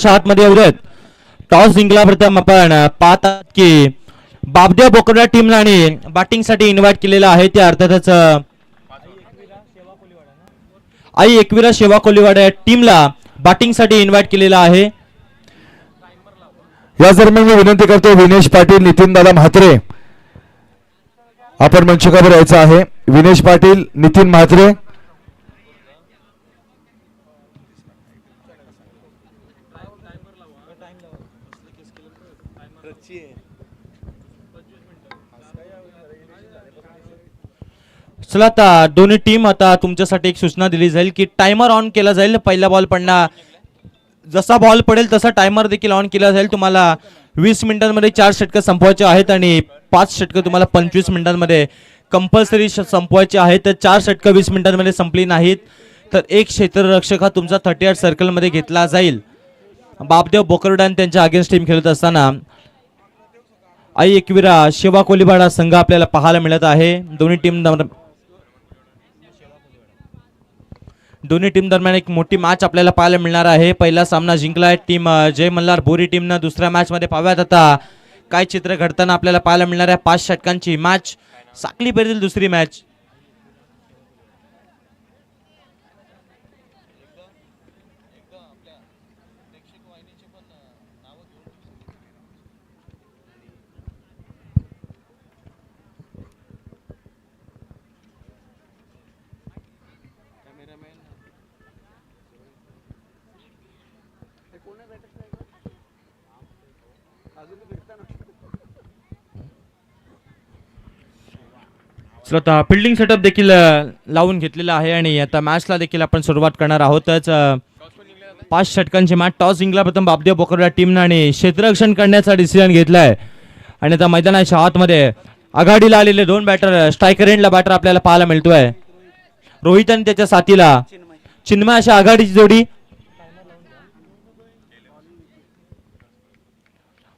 आतमध्ये येऊयात. टॉस जिंकला प्रथम आपण पाहतात की बापदेव बोकरडा टीमला आणि बॅटिंग साठी इन्व्हाइट केलेलं आहे. ते अर्थातच आई एकविरा शेवा कोलीवाडा टीमला बॅटिंग साठी इन्व्हाइट केलेलं आहे. या दरम्यान मी विनंती करतो विनेश पाटील, नितीन दादा म्हात्रे आपण मंचकावर यायचं आहे. विनेश पाटील, नितीन म्हात्रे. चला आता दोन्ही टीम आता तुमच्यासाठी एक सूचना दिली जाईल की टायमर ऑन केला जाईल. पहिला बॉल पडणार जसा बॉल पडेल तसा टायमर देखील ऑन केला जाईल. तुम्हाला 20 मिनिटांमध्ये 4 षटकं संपवायचे आहेत आणि 5 षटकं तुम्हाला 25 मिनिटांमध्ये कंपल्सरी संपवायचे आहेत. तर 4 षटकं 20 मिनिटांमध्ये संपली नाहीत तर एक क्षेत्ररक्षक हा तुमचा 38 सर्कलमध्ये घेतला जाईल. बापदेव बोकरडा आणि त्यांच्या अगेन्स्ट टीम खेळत असताना आई एकविरा शेवा कोलीवाडा संघ आपल्याला पाहायला मिळत आहे. दोन्ही टीम दरम्यान एक मोठी मॅच आपल्याला पाहायला मिळणार आहे. पहिला सामना जिंकलाय टीम जय मल्हार बोरी टीमनं. दुसऱ्या मॅच मध्ये पाहूयात आता काय चित्र घडताना आपल्याला पाहायला मिळणार आहे. 5 षटकांची मॅच, साखली पेरील दुसरी मॅच. आता फिल्डिंग सेटअप देखील लावून घेतलेला आहे आणि आता मॅचला देखील आपण सुरुवात करणार आहोतच. 5 षटकांची मॅच. टॉस जिंकला प्रथम बापदेव बोकरडा टीमने आणि क्षेत्ररक्षण करण्याचा डिसिजन घेतलाय आणि आता मैदानाच्या आतमध्ये आघाडीला आलेले 2 बॅटर, स्ट्रायकर एंडला बॅटर आपल्याला पाहायला मिळतोय. रोहित आणि त्याच्या साथीला चिन्मय अशा आघाडीची जोडी.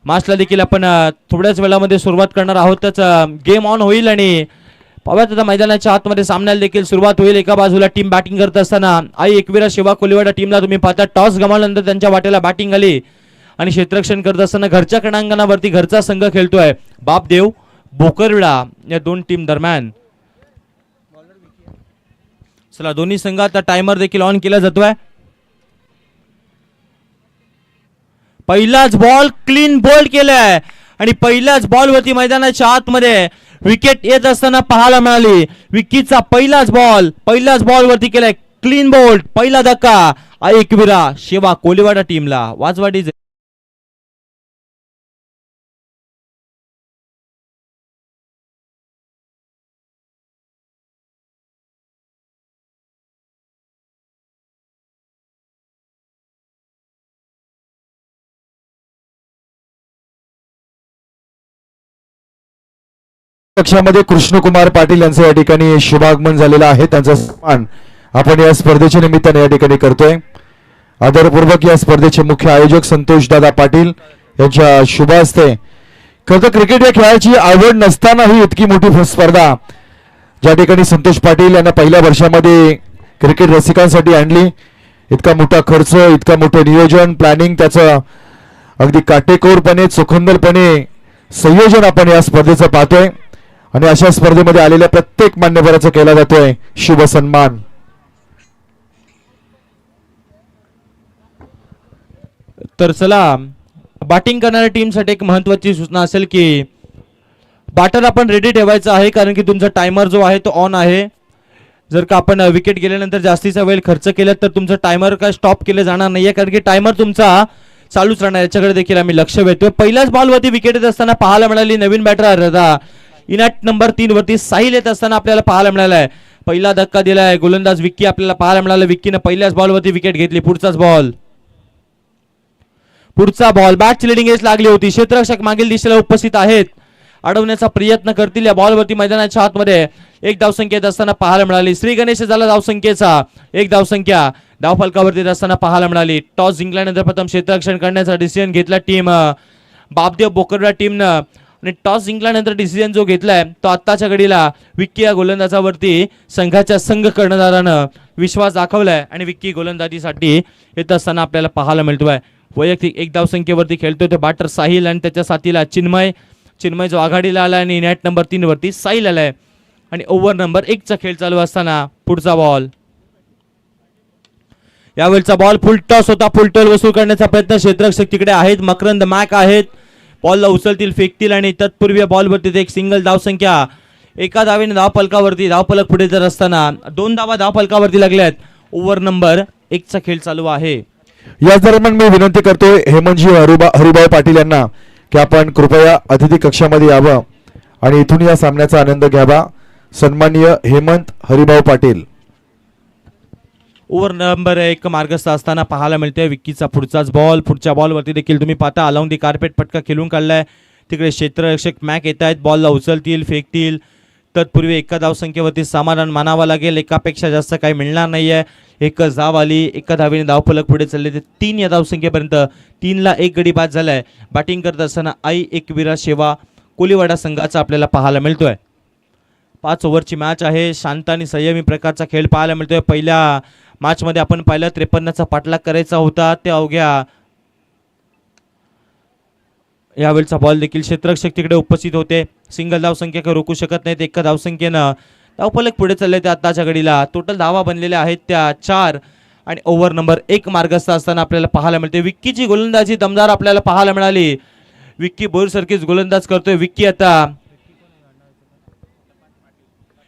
मॅचला देखील आपण थोड्याच वेळामध्ये सुरुवात करणार आहोतच. गेम ऑन होईल आणि पाहूयात आता मैदानाच्या आतमध्ये सामन्याला देखील सुरुवात होईल. एका बाजूला टीम बॅटिंग करत असताना आई एकविरा शिवा कोलीवाडा टीमला तुम्ही पाहता टॉस गमावल्यानंतर त्यांच्या वाट्याला बॅटिंग आली आणि क्षेत्ररक्षण करत असताना घरच्या क्रीडांगणावरती घरचा संघ खेळतोय बापदेव बोकरडा या 2 टीम दरम्यान. चला दोन्ही संघ आता टायमर देखील ऑन केला जातोय. पहिलाच बॉल क्लीन बोल्ड केलाय आणि पहिल्याच बॉल वरती मैदानाच्या आतमध्ये विकेट येत असताना पाहायला मिळाली. विकीचा पहिलाच बॉल वरती केलाय क्लीन बोल्ड. पहिला धक्का एकविरा शेवा कोलीवाडा टीमला. वाजवाडी पक्षामध्ये कृष्णकुमार पाटील यांचं या ठिकाणी शुभागमन झालेलं आहे. त्यांचा सन्मान आपण या स्पर्धेच्या निमित्ताने या ठिकाणी करतोय. आदरपूर्वक या स्पर्धेचे मुख्य आयोजक संतोष दादा पाटील यांच्या शुभ हस्ते. खरं तर क्रिकेट या खेळाची आवड नसतानाही इतकी मोठी स्पर्धा ज्या ठिकाणी संतोष पाटील यांना पहिल्या वर्षामध्ये क्रिकेट रसिकांसाठी आणली. इतका मोठा खर्च, इतका मोठं नियोजन, प्लॅनिंग, त्याचं अगदी काटेकोरपणे चोखंदलपणे संयोजन आपण या स्पर्धेचं पाहतोय आणि अशा स्पर्धेमध्ये आलेल्या प्रत्येक मान्यवराचा केला जातोय शुभ सन्मान. तर चला बॅटिंग करणाऱ्या टीमसाठी एक महत्त्वाची सूचना असेल की बॅटर आपण रेडी ठेवायचा आहे कारण की तुमचा टायमर जो आहे तो ऑन आहे. जर का आपण विकेट गेल्यानंतर जास्तीचा वेळ खर्च केला तर तुमचं टायमर काय स्टॉप केले जाणार नाहीये कारण की टायमर तुमचा चालूच राहणार. याच्याकडे देखील आम्ही लक्ष वेधतोय. पहिल्याच बॉलवरती विकेट येत असताना पाहायला मिळाली नवीन बॅटर इनॅट नंबर 3 वरती साहिल येत असताना आपल्याला पाहायला मिळालाय. पहिला धक्का दिलाय गोलंदाज विक्की आपल्याला पाहायला मिळाला. विक्कीने पहिल्याच बॉलवरती विकेट घेतली. पुढचा बॉल बॅटची लिडिंग एज लागली होती. क्षेत्ररक्षक मागील दिशेला उपस्थित आहेत, अडवण्याचा प्रयत्न करतील. या बॉलवरती मैदानाच्या आतमध्ये एक धावसंख्या येत असताना पाहायला मिळाली. श्री गणेश झाला धावसंख्येचा 1 धावसंख्या धावफलकावरती असताना पाहायला मिळाली. टॉस जिंकल्यानंतर प्रथम क्षेत्ररक्षण करण्याचा डिसिजन घेतला टीम बापदेव बोकरडा टीमनं आणि टॉस जिंकल्यानंतर डिसिजन जो घेतलाय तो आत्ताच्या घडीला विक्की या गोलंदाजावरती संघाच्या संघ कर्णधारानं विश्वास दाखवलाय आणि विक्की गोलंदाजीसाठी येत असताना आपल्याला पाहायला मिळतोय. वैयक्तिक 1 धावसंख्येवरती खेळतोय तो बॅटर साहिल आणि त्याच्या साथीला चिन्मय जो आघाडीला आला आणि नेट नंबर 3 वरती साहिल आलाय आणि ओव्हर नंबर 1 चा खेळ चालू असताना पुढचा बॉल, यावेळचा बॉल फुल टॉस होता. फुल टॉस वसूल करण्याचा प्रयत्न क्षेत्ररक्षक तिकडे आहेत, मकरंद मॅक आहेत, बॉलला उचलतील फेकतील आणि तत्पूर्वी बॉलवरती एक सिंगल धावसंख्या. एका धावेने धावफलक पुढे जर असताना 2 धावा धावफलकावरती लागल्यात. ओव्हर नंबर 1 चा खेळ चालू आहे. याच दरम्यान मी विनंती करतोय हेमंतजी हरिभाऊ पाटील यांना की आपण कृपया अतिथी कक्षामध्ये यावं आणि इथून या सामन्याचा आनंद घ्यावा. सन्माननीय हेमंत हरिभाऊ पाटील. ओव्हर नंबर 1 मार्गस्थ असताना पाहायला मिळतोय विक्कीचा पुढचाच बॉल. पुढच्या बॉलवरती देखील तुम्ही पाहता अलाउन दी कार्पेट पटका खेळून काढलाय. तिकडे क्षेत्ररक्षक मॅक येत आहेत, बॉलला उचलतील फेकतील. तत्पूर्वी एका धावसंख्येवरती समाधान मानावं लागेल, एकापेक्षा जास्त काही मिळणार नाहीये. एकच धाव आली, एका धावेने धावफलक पुढे चालले ते 3 या धावसंख्येपर्यंत. 3ला 1 गडी बाद झालाय. बॅटिंग करत असताना आई एकविरा शेवा कोलीवाडा संघाचा आपल्याला पाहायला मिळतोय. 5 ओव्हरची मॅच आहे. शांत आणि संयमी प्रकारचा खेळ पाहायला मिळतोय. पहिल्या मॅचमध्ये आपण पाहिलं 53चा पाठलाग करायचा होता, ते अवघ्या यावेळचा बॉल देखील क्षेत्ररक्षक तिकडे उपस्थित होते. सिंगल धावसंख्या काही रोखू शकत नाहीत. एका धावसंख्येनं धावफलक पुढे चालले ते आताच्या घडीला. टोटल धावा बनलेल्या आहेत त्या 4 आणि ओव्हर नंबर 1 मार्गस्थ असताना आपल्याला पाहायला मिळते. विक्कीची गोलंदाजी दमदार आपल्याला पाहायला मिळाली. विक्की बोरसारखीच गोलंदाज करतोय.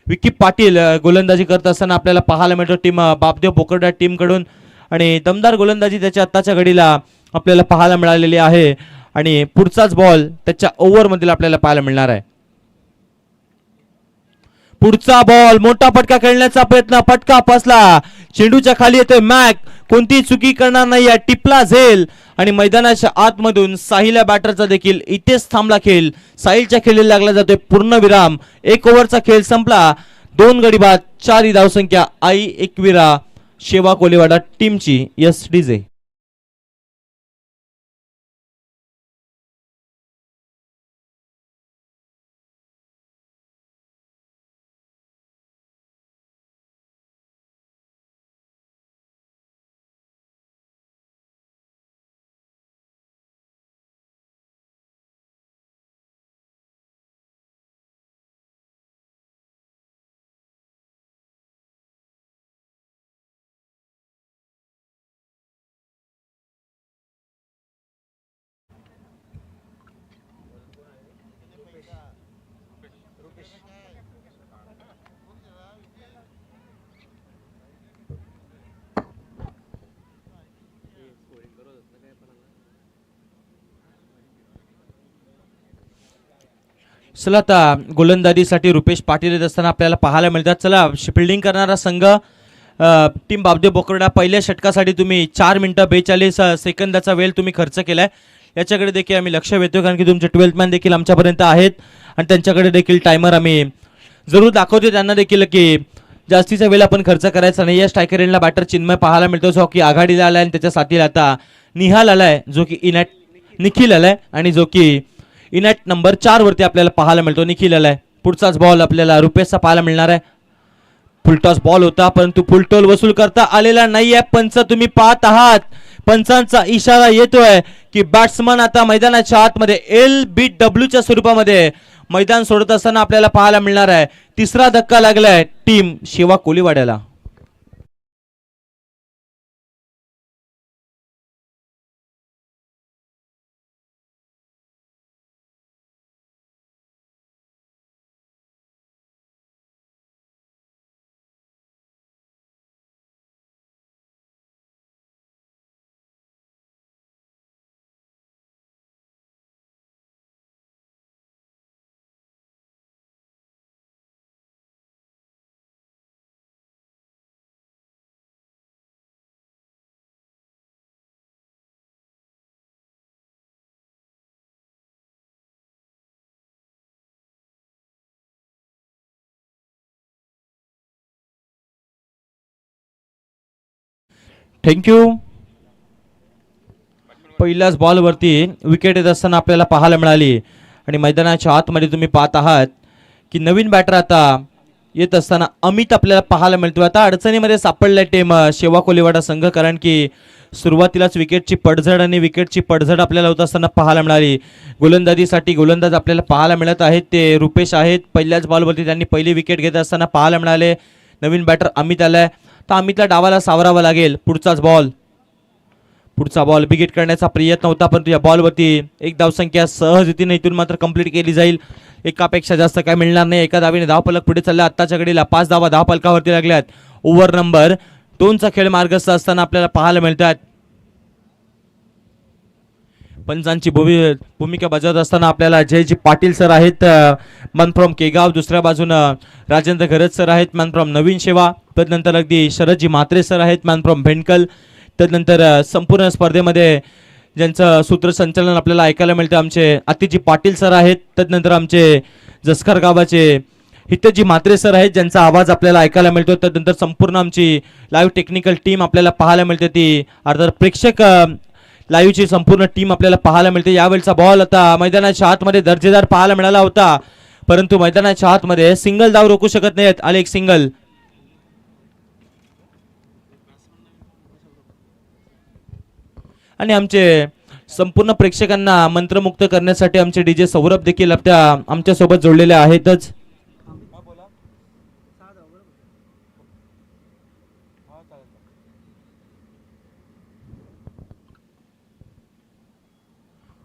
विक्की पाटील गोलंदाजी करत असताना आपल्याला पाहायला मिळतो टीम बापदेव पोकर्डा टीम कडून आणि दमदार गोलंदाजी त्याच्या आत्ताच्या घडीला आपल्याला पाहायला मिळालेली आहे. आणि पुढचाच बॉल त्याच्या ओव्हर मधील आपल्याला पाहायला मिळणार आहे. पुढचा बॉल मोठा फटका खेळण्याचा प्रयत्न, फटका फसला, चेंडूच्या खाली येतोय मॅक, कोणतीही चुकी करणार नाही, टिपला झेल आणि मैदानाच्या आतमधून साहिल बॅटरचा देखील इथेच थांबला खेळ. साहिलच्या खेळीला लागला जातोय पूर्णविराम. 1 ओव्हरचा खेळ संपला. 2 गडी बाद, 4 ही धावसंख्या आई एकविरा शेवा कोलीवाडा टीमची. Yes DJ. चला आता गोलंदाजीसाठी रुपेश पाटील येत असताना आपल्याला पाहायला मिळतात. चला फिल्डिंग करणारा संघ टीम बापदेव बोकर्डा. पहिल्या षटकासाठी तुम्ही 4 मिनिटं 42 सेकंदाचा वेळ तुम्ही खर्च केलाय. याच्याकडे देखील आम्ही लक्ष वेधतो कारण की तुमचे 12th मॅन देखील आमच्यापर्यंत आहेत आणि त्यांच्याकडे देखील टायमर आम्ही जरूर दाखवतो त्यांना देखील की जास्तीचा वेळ आपण खर्च करायचा नाही. या स्ट्रायकर एंडला बॅटर चिन्मय पाहायला मिळतो जो की आघाडीला आलाय आणि त्याच्या साथीला आता निहाल आलाय, जो की निखिल आलाय आणि जो की इनॅट नंबर 4 वरती आपल्याला पाहायला मिळतो निखिल आलाय. पुढचाच बॉल आपल्याला रुपेशचा पाहायला मिळणार आहे. फुलटॉस बॉल होता परंतु फुलटॉल वसूल करता आलेला नाहीये. पंच तुम्ही पाहत आहात, पंचांचा इशारा येतोय की बॅट्समन आता मैदानाच्या आतमध्ये LBW च्या स्वरूपामध्ये मैदान सोडत असताना आपल्याला पाहायला मिळणार आहे. 3रा धक्का लागलाय टीम शेवा कोलीवाड्याला. थँक्यू. पहिल्याच बॉलवरती विकेट येत असताना आपल्याला पाहायला मिळाली आणि मैदानाच्या आतमध्ये तुम्ही पाहत आहात की नवीन बॅटर आता येत असताना अमित आपल्याला पाहायला मिळतो. आता अडचणीमध्ये सापडलाय टीम शेवा कोलीवाडा संघ कारण की सुरुवातीलाच विकेटची पडझड आणि विकेटची पडझड आपल्याला होत असताना पाहायला मिळाली. गोलंदाजीसाठी गोलंदाज आपल्याला पाहायला मिळत आहेत ते रुपेश आहेत. पहिल्याच बॉलवरती त्यांनी पहिली विकेट घेत असताना पाहायला मिळाले. नवीन बॅटर अमित आलाय, तर अमितला डावाला सावरावा लागेल. पुढचा बॉल बिगिट करण्याचा प्रयत्न होता, परंतु या बॉलवरती एक धावसंख्या सहज रीतीने इथून मात्र कंप्लीट केली जाईल. एकापेक्षा जास्त काय मिळणार नाही. एका धावेने धावफलक पुढे चालला. आत्ताच्या घडीला 5 धावा धावफलकावरती लागल्यात. ओव्हर नंबर 2चा खेळ मार्गस्थ असताना आपल्याला पाहायला मिळतात. पंचांची भूमिका बजावत असताना आपल्याला जयजी पाटील सर आहेत मन फ्रॉम केगाव. दुसऱ्या बाजूनं राजेंद्र घरत सर आहेत मन फ्रॉम नवीन शेवा. तदनंतर अगदी शरदजी म्हात्रे सर आहेत मन फ्रॉम भेंडकल. तदनंतर संपूर्ण स्पर्धेमध्ये ज्यांचं सूत्रसंचालन आपल्याला ऐकायला मिळतं आमचे अतिजी पाटील सर आहेत. तदनंतर आमचे जसकर गावाचे हितजी म्हात्रे सर आहेत ज्यांचा आवाज आपल्याला ऐकायला मिळतो. तदनंतर संपूर्ण आमची लाईव्ह टेक्निकल टीम आपल्याला पाहायला मिळते. ती अर्थात प्रेक्षक लाईव्हची संपूर्ण टीम आपल्याला पाहायला मिळते. यावेळचा बॉल आता मैदानाच्या आतमध्ये दर्जेदार पाहायला मिळाला होता, परंतु मैदानाच्या आतमध्ये सिंगल धाव रोखू शकत नाहीत. आले एक सिंगल. आणि आमचे संपूर्ण प्रेक्षकांना मंत्रमुक्त करण्यासाठी आमचे डीजे सौरभ देखील आमच्या सोबत जोडलेले आहेतच.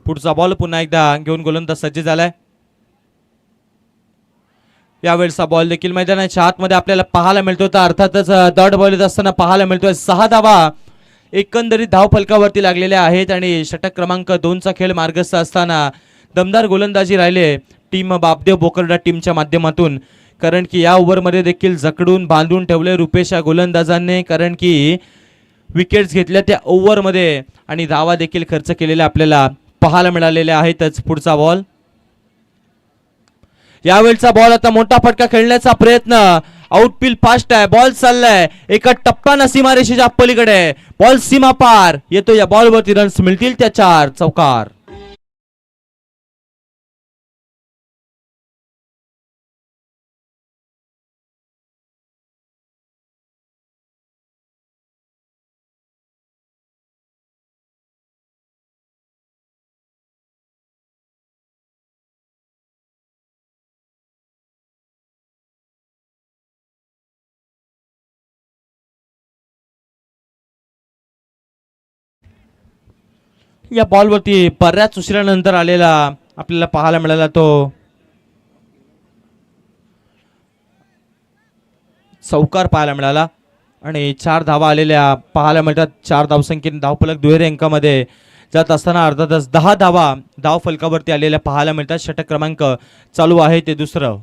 पुढचा बॉल पुन्हा एकदा घेऊन गोलंदाज सज्ज झालाय. यावेळेचा बॉल देखील मैदानाच्या आतमध्ये आपल्याला पाहायला मिळतो. तर अर्थातच डॉट बॉल येत असताना पाहायला मिळतोय. 6 धावा एकंदरीत धाव फलकावरती लागलेल्या आहेत आणि षटक क्रमांक 2चा खेळ मार्गस्थ असताना दमदार गोलंदाजी राहिले टीम बापदेव बोकरडा टीमच्या माध्यमातून. कारण की या ओव्हरमध्ये देखील जकडून बांधून ठेवले रुपेश या गोलंदाजांनी, कारण की विकेट्स घेतल्या त्या ओव्हरमध्ये आणि धावा देखील खर्च केलेल्या आपल्याला पाहायला मिळालेल्या आहेतच. पुढचा बॉल, यावेळचा बॉल आता मोठा फटका खेळण्याचा प्रयत्न. आउटफील्ड फास्ट आहे, बॉल चाललाय एका टप्प्यानं सीमारेषेच्या पलीकडे. बॉल सीमा पार येतो. या बॉलवरती रन्स मिळतील त्या 4 चौकार. या बॉलवरती बऱ्याच उशिरानंतर आलेला आपल्याला पाहायला मिळाला तो चौकार पाहायला मिळाला आणि 4 धावा आलेल्या पाहायला मिळतात. 4 धावसंख्येने धावफलक दुहेरी अंकामध्ये जात असताना अर्थातच 10 धावा धाव फलकावरती आलेल्या पाहायला मिळतात. षटक क्रमांक चालू आहे ते दुसरं.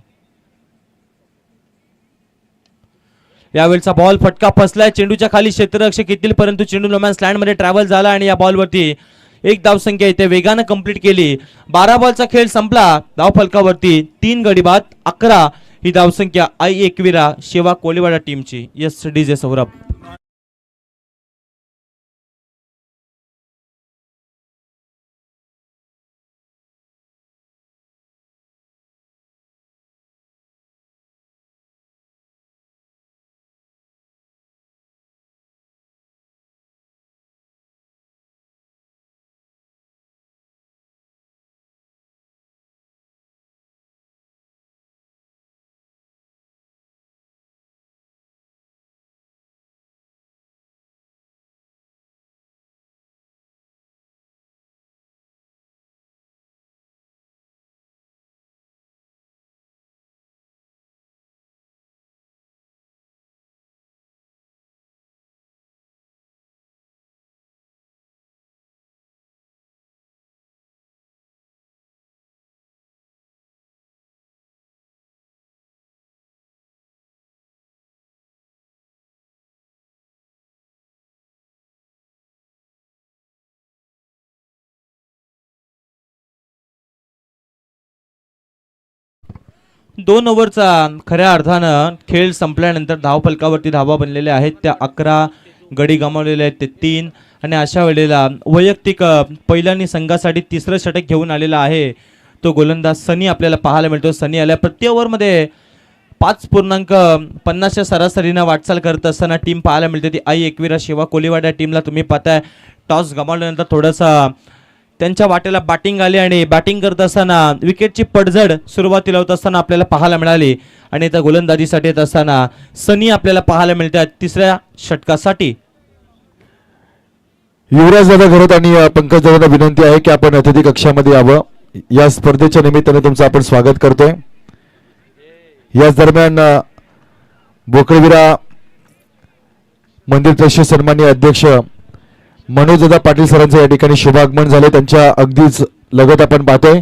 यावेळचा बॉल फटका फसलाय चेंडूच्या खाली. क्षेत्ररक्षक येतील परंतु चेंडू नोमॅन्स लँड मध्ये ट्रॅव्हल झाला आणि या बॉलवरती एक धावसंख्या इथे वेगानं कंप्लीट केली. 12 बॉलचा खेळ संपला. धाव फलकावरती 3 गडी बाद 11 ही धावसंख्या आई एकविरा शेवा कोळीवाडा टीमची. Yes DJ Saurabh. दोन ओव्हरचा खऱ्या अर्थानं खेळ संपल्यानंतर धाव फलकावरती धावा बनलेल्या आहेत त्या 11. गडी गमावलेले आहेत ते 3. आणि अशा वेळेला वैयक्तिक पहिल्यानी संघासाठी 3रं षटक घेऊन आलेला आहे तो गोलंदाज सनी आपल्याला पाहायला मिळतो. सनी आल्या प्रति ओव्हरमध्ये 5.50च्या सरासरीनं वाटचाल करत असताना टीम पाहायला मिळते ती आई एकविरा शिवा कोलीवाडा टीमला तुम्ही पाहताय टॉस गमावल्यानंतर थोडंसं त्यांच्या वाटेला बॅटिंग आली आणि बॅटिंग करत असताना विकेटची पडझड सुरुवातीला होत असताना आपल्याला पाहायला मिळाली आणि त्या गोलंदाजीसाठी येत असताना सनी आपल्याला पाहायला मिळतात तिसऱ्या षटकासाठी. युवराज दादा घरोत आणि पंकज दादांना विनंती आहे की आपण अतिथी कक्षामध्ये यावं. या स्पर्धेच्या निमित्ताने तुमचं आपण स्वागत करतोय. याच दरम्यान बोकळविरा मंदिर ट्रस्टचे सन्माननीय अध्यक्ष मनोजदादा पाटील सरांचं या ठिकाणी शुभागमन झाले. त्यांच्या अगदीच लगत आपण पाहतोय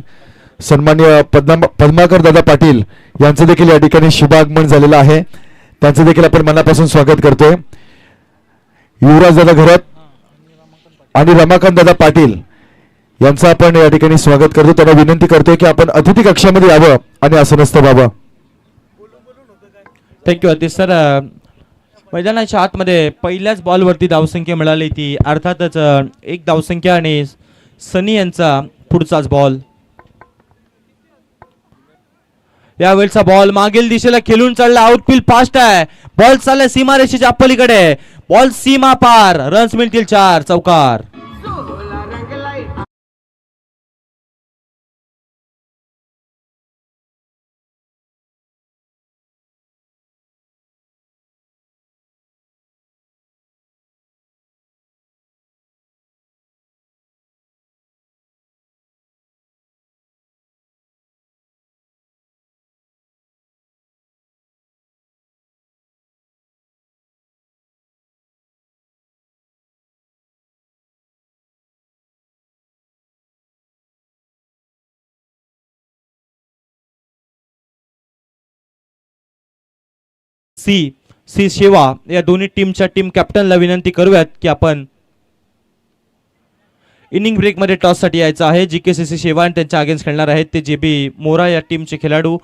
सन्माननीय पद्माकर दादा पाटील यांचं देखील या ठिकाणी शुभागमन झालेलं आहे. त्यांचं देखील आपण मनापासून स्वागत करतोय. युवराज दादा घरात आणि रमाकांत दादा पाटील यांचं आपण या ठिकाणी स्वागत करतो. त्यांना विनंती करतोय की आपण अतिथी कक्षामध्ये यावं आणि असं नसतं बाबा. थँक्यू अतिश सर. मैदानाच्या आतमध्ये पहिल्याच बॉलवरती धावसंख्या मिळाली ती अर्थातच एक धावसंख्या आणि सनी यांचा पुढचाच बॉल. यावेळचा बॉल मागील दिशेला खेळून चालला आउटफील्ड फास्ट आहे बॉल चाललाय सीमारेषेच्या पलीकडे बॉल सीमा पार रन्स मिळतील 4 चौकार. सी शिवा या दोन्ही टीमच्या टीम कॅप्टनला विनंती करूयात की आपण इनिंग ब्रेक मध्ये टॉस साठी यायचं आहे. जीकेसीसी शिवा आणि त्यांच्या अगेन्स्ट खेळणार आहेत ते जेबी मोरा या टीमचे खेळाडू.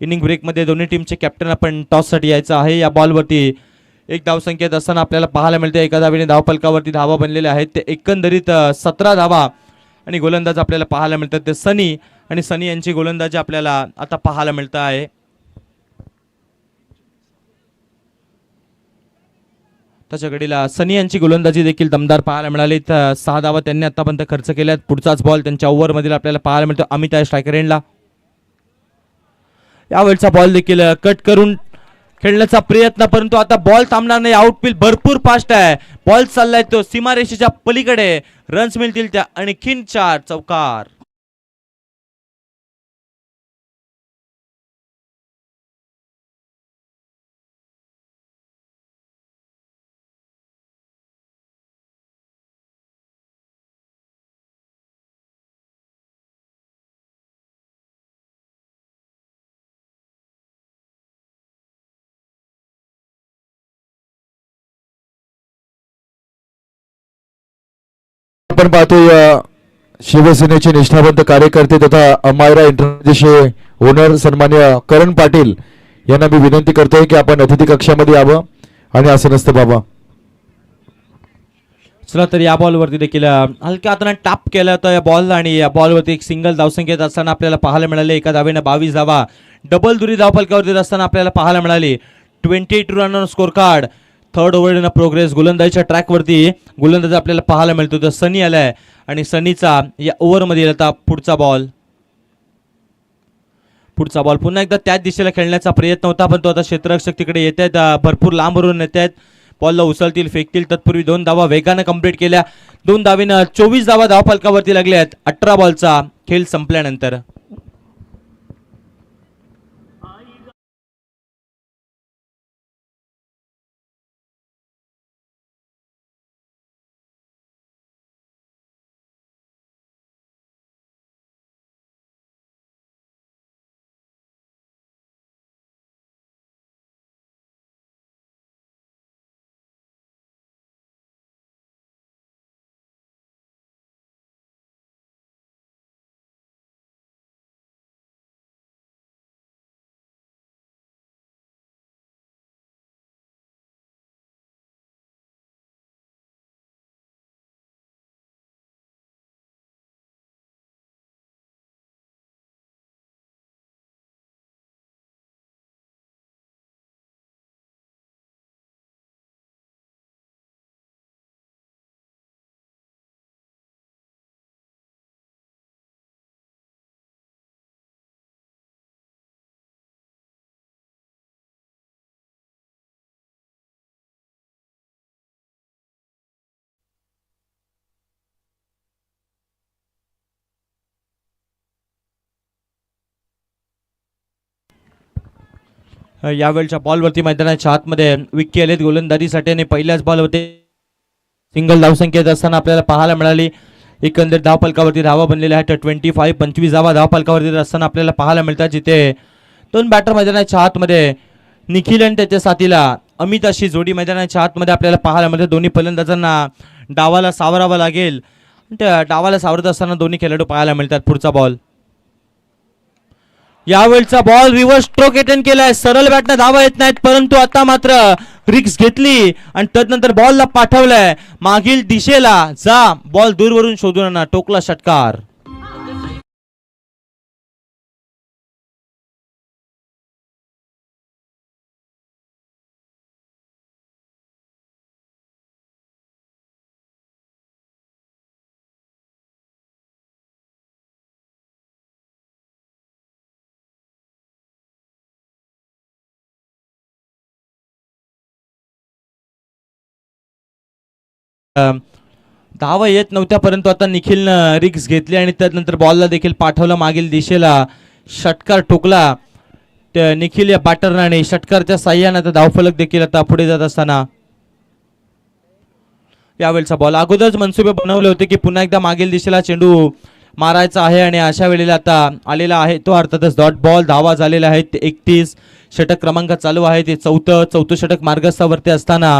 इनिंग ब्रेक मध्ये दोन्ही टीमचे कॅप्टन आपण टॉस साठी यायचं आहे. या बॉलवरती एक धावसंख्येत असताना आपल्याला पाहायला मिळते एका धावेने धावफलकावरती धावा बनलेल्या आहेत ते एकंदरीत 17 धावा आणि गोलंदाज आपल्याला पाहायला मिळतात ते सनी आणि सनी यांची गोलंदाजी आपल्याला आता पाहायला मिळत आहे. त्याच्या घडीला सनी यांची गोलंदाजी देखील दमदार पाहायला मिळाली. 6 धावा त्यांनी आतापर्यंत खर्च केल्यात. पुढचाच बॉल त्यांच्या ओव्हरमधील आपल्याला पाहायला मिळतो अमित आहे स्ट्रायकर एंडला. यावेळचा बॉल देखील कट करून खेळण्याचा प्रयत्न परंतु आता बॉल थांबणार नाही. आउटफील्ड भरपूर फास्ट आहे बॉल चाललाय तो सीमारेषेच्या पलीकडे रन्स मिळतील त्या आणखीन 4 चौकार. आपण पाहतोय शिवसेनेचे निष्ठावंत कार्यकर्ते तथा अमायरा इंटरनेटचे ओनर सन्मान्य करण पाटील यांना मी विनंती करतोय की आपण अतिथी कक्षामध्ये यावं आणि असं नसतं बाबा. चला तर या बॉलवरती देखील हलक्या हाताने टॅप केला होता या बॉल आणि या बॉलवरती एक सिंगल धावसंख्येत असताना आपल्याला पाहायला मिळाले. एका धावेनं 22 धावा डबल दुरी धावफलकावरती असताना आपल्याला पाहायला मिळाली. 28 run score card. Third over in progress. गोलंदाजीच्या ट्रॅकवरती गोलंदाज आपल्याला पाहायला मिळतो तर सनी आलाय आणि सनीचा या ओव्हरमध्ये आता पुढचा बॉल पुन्हा एकदा त्याच दिशेला खेळण्याचा प्रयत्न होता पण तो आता क्षेत्ररक्षक तिकडे येत आहेत भरपूर लांबवरून येत आहेत. बॉलला उचलतील फेकतील तत्पूर्वी 2 धावा वेगानं कंप्लीट केल्या. 2 धावेनं 24 धावा धावफलकावरती लागल्या आहेत 18 बॉलचा खेळ संपल्यानंतर. यावेळच्या बॉलवरती मैदानाच्या आतमध्ये विक्की आलेत गोलंदाजीसाठी आणि पहिल्याच बॉलवरती सिंगल धावसंख्येत असताना आपल्याला पाहायला मिळाली. एकंदर धावफलकावरती धावा बनलेल्या आहेत 25 धावा धावफलकावरती असताना आपल्याला पाहायला मिळतात, जिथे दोन बॅटर मैदानाच्या आतमध्ये निखिल आणि त्याच्या साथीला अमित अशी जोडी मैदानाच्या आतमध्ये आपल्याला पाहायला मिळते. दोन्ही फलंदाजांना डावाला सावरावा लागेल. त्या डावाला सावरत असताना दोन्ही खेळाडू पाहायला मिळतात. पुढचा बॉल, यावेळचा बॉल रिव्हर्स स्ट्रोक अटेम्प्ट केलाय. सरळ बॅटनं धावा येत नाहीत, परंतु आता मात्र रिक्स घेतली आणि त्यानंतर बॉलला पाठवलंय मागील दिशेला. जा बॉल दूरवरून शोधून आणा, टोकला षटकार. धावा येत नव्हत्या, परंतु आता निखिलनं रिक्स घेतली आणि त्यानंतर बॉलला देखील पाठवलं मागील दिशेला. षटकार ठोकला त्या निखिल या बॅटरनं आणि षटकारच्या साह्यानं आता धावफलक देखील आता पुढे जात असताना यावेळचा बॉल. अगोदरच मनसुबे बनवले होते की पुन्हा एकदा मागील दिशेला चेंडू मारायचा आहे आणि अशा वेळेला आता आलेला आहे तो अर्थातच डॉट बॉल. धावा झालेल्या आहेत 31. षटक क्रमांक चालू आहे ते चौथं षटक मार्गस्थावरती असताना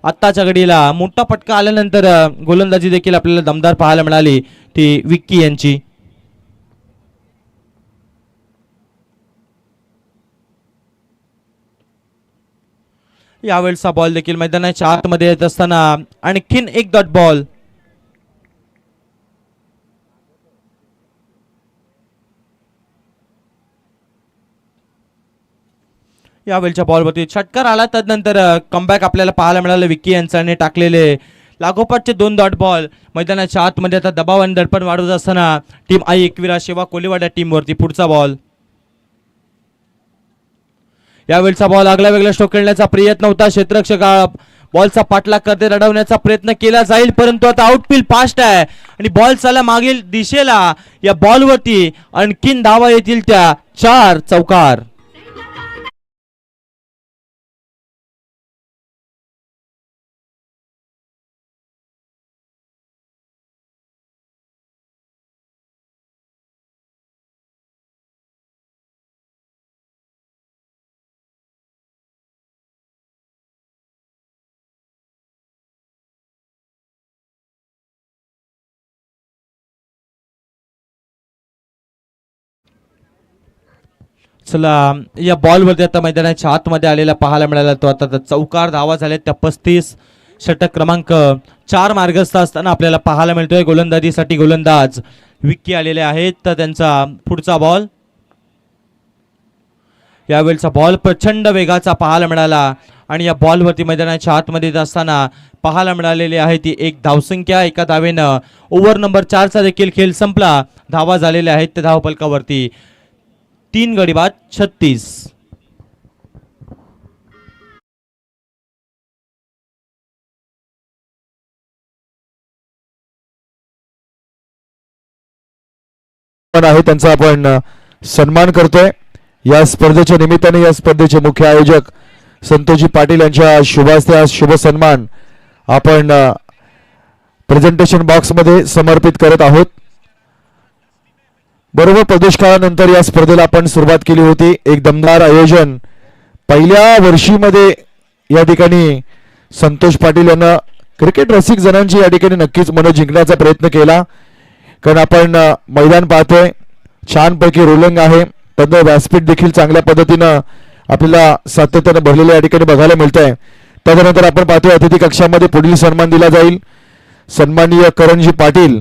आत्ताच्या घडीला मोठा फटका आल्यानंतर गोलंदाजी देखील आपल्याला दमदार पाहायला मिळाली ती विक्की यांची. यावेळचा बॉल देखील मैदानाच्या आतमध्ये येत असताना आणखीन एक डॉट बॉल. यावेळच्या बॉलवरती षटकार आला, त्यानंतर कमबॅक आपल्याला पाहायला मिळालं विक्की यांच्याने टाकलेले लागोपाठचे 2 डॉट बॉल. मैदानाच्या आतमध्ये आता दबाव आणि दडपण वाढवत असताना टीम आई एकविरा सेवा कोलीवाडा टीमवरती. पुढचा बॉल, यावेळचा बॉल आगला वेगळा स्ट्रोक खेळण्याचा प्रयत्न होता. क्षेत्ररक्षक बॉलचा पाठलाग करते, रडवण्याचा प्रयत्न केला जाईल, परंतु आता आउटफील्ड फास्ट आहे आणि बॉल चालला मागील दिशेला. या बॉलवरती आणखीन धावा येतील त्या 4 चौकार. चला या बॉलवरती आता मैदानाच्या आतमध्ये आलेला पाहायला मिळाला तो आता चौकार. धावा झाल्या त्या 35. षटक क्रमांक 4 मार्गस्थ असताना आपल्याला पाहायला मिळतोय गोलंदाजीसाठी गोलंदाज विक्की आलेले आहेत. तर त्यांचा पुढचा बॉल, यावेळचा बॉल प्रचंड वेगाचा पाहायला मिळाला आणि या बॉलवरती मैदानाच्या आतमध्ये येत असताना पाहायला मिळालेली आहे ती एक धावसंख्या. एका धावेनं ओव्हर नंबर 4चा देखील खेळ संपला. धावा झालेल्या आहेत त्या धावफलकावरती 3 गडी बाद 36. आहे त्यांचा आपण सन्मान करतोय या स्पर्धेच्या निमित्ताने. या स्पर्धेचे मुख्य आयोजक संतोषजी पाटील यांच्या शुभ हस्ते शुभ सन्मान आपण प्रेझेंटेशन बॉक्स मध्ये समर्पित करत आहोत. बरोबर प्रदेश काळानंतर या स्पर्धेला आपण सुरुवात केली होती. एक दमदार आयोजन पहिल्या वर्षीमध्ये या ठिकाणी संतोष पाटील यांना क्रिकेट रसिक जणांची या ठिकाणी नक्कीच मन जिंकण्याचा प्रयत्न केला. कारण आपण मैदान पाहतोय छानपैकी रोलिंग आहे, त्यानंतर व्यासपीठ देखील चांगल्या पद्धतीनं आपल्याला सातत्यानं भरलेल्या या ठिकाणी बघायला मिळत आहे. त्यानंतर आपण पाहतोय अतिथी कक्षामध्ये पुढील सन्मान दिला जाईल. सन्माननीय करणजी पाटील,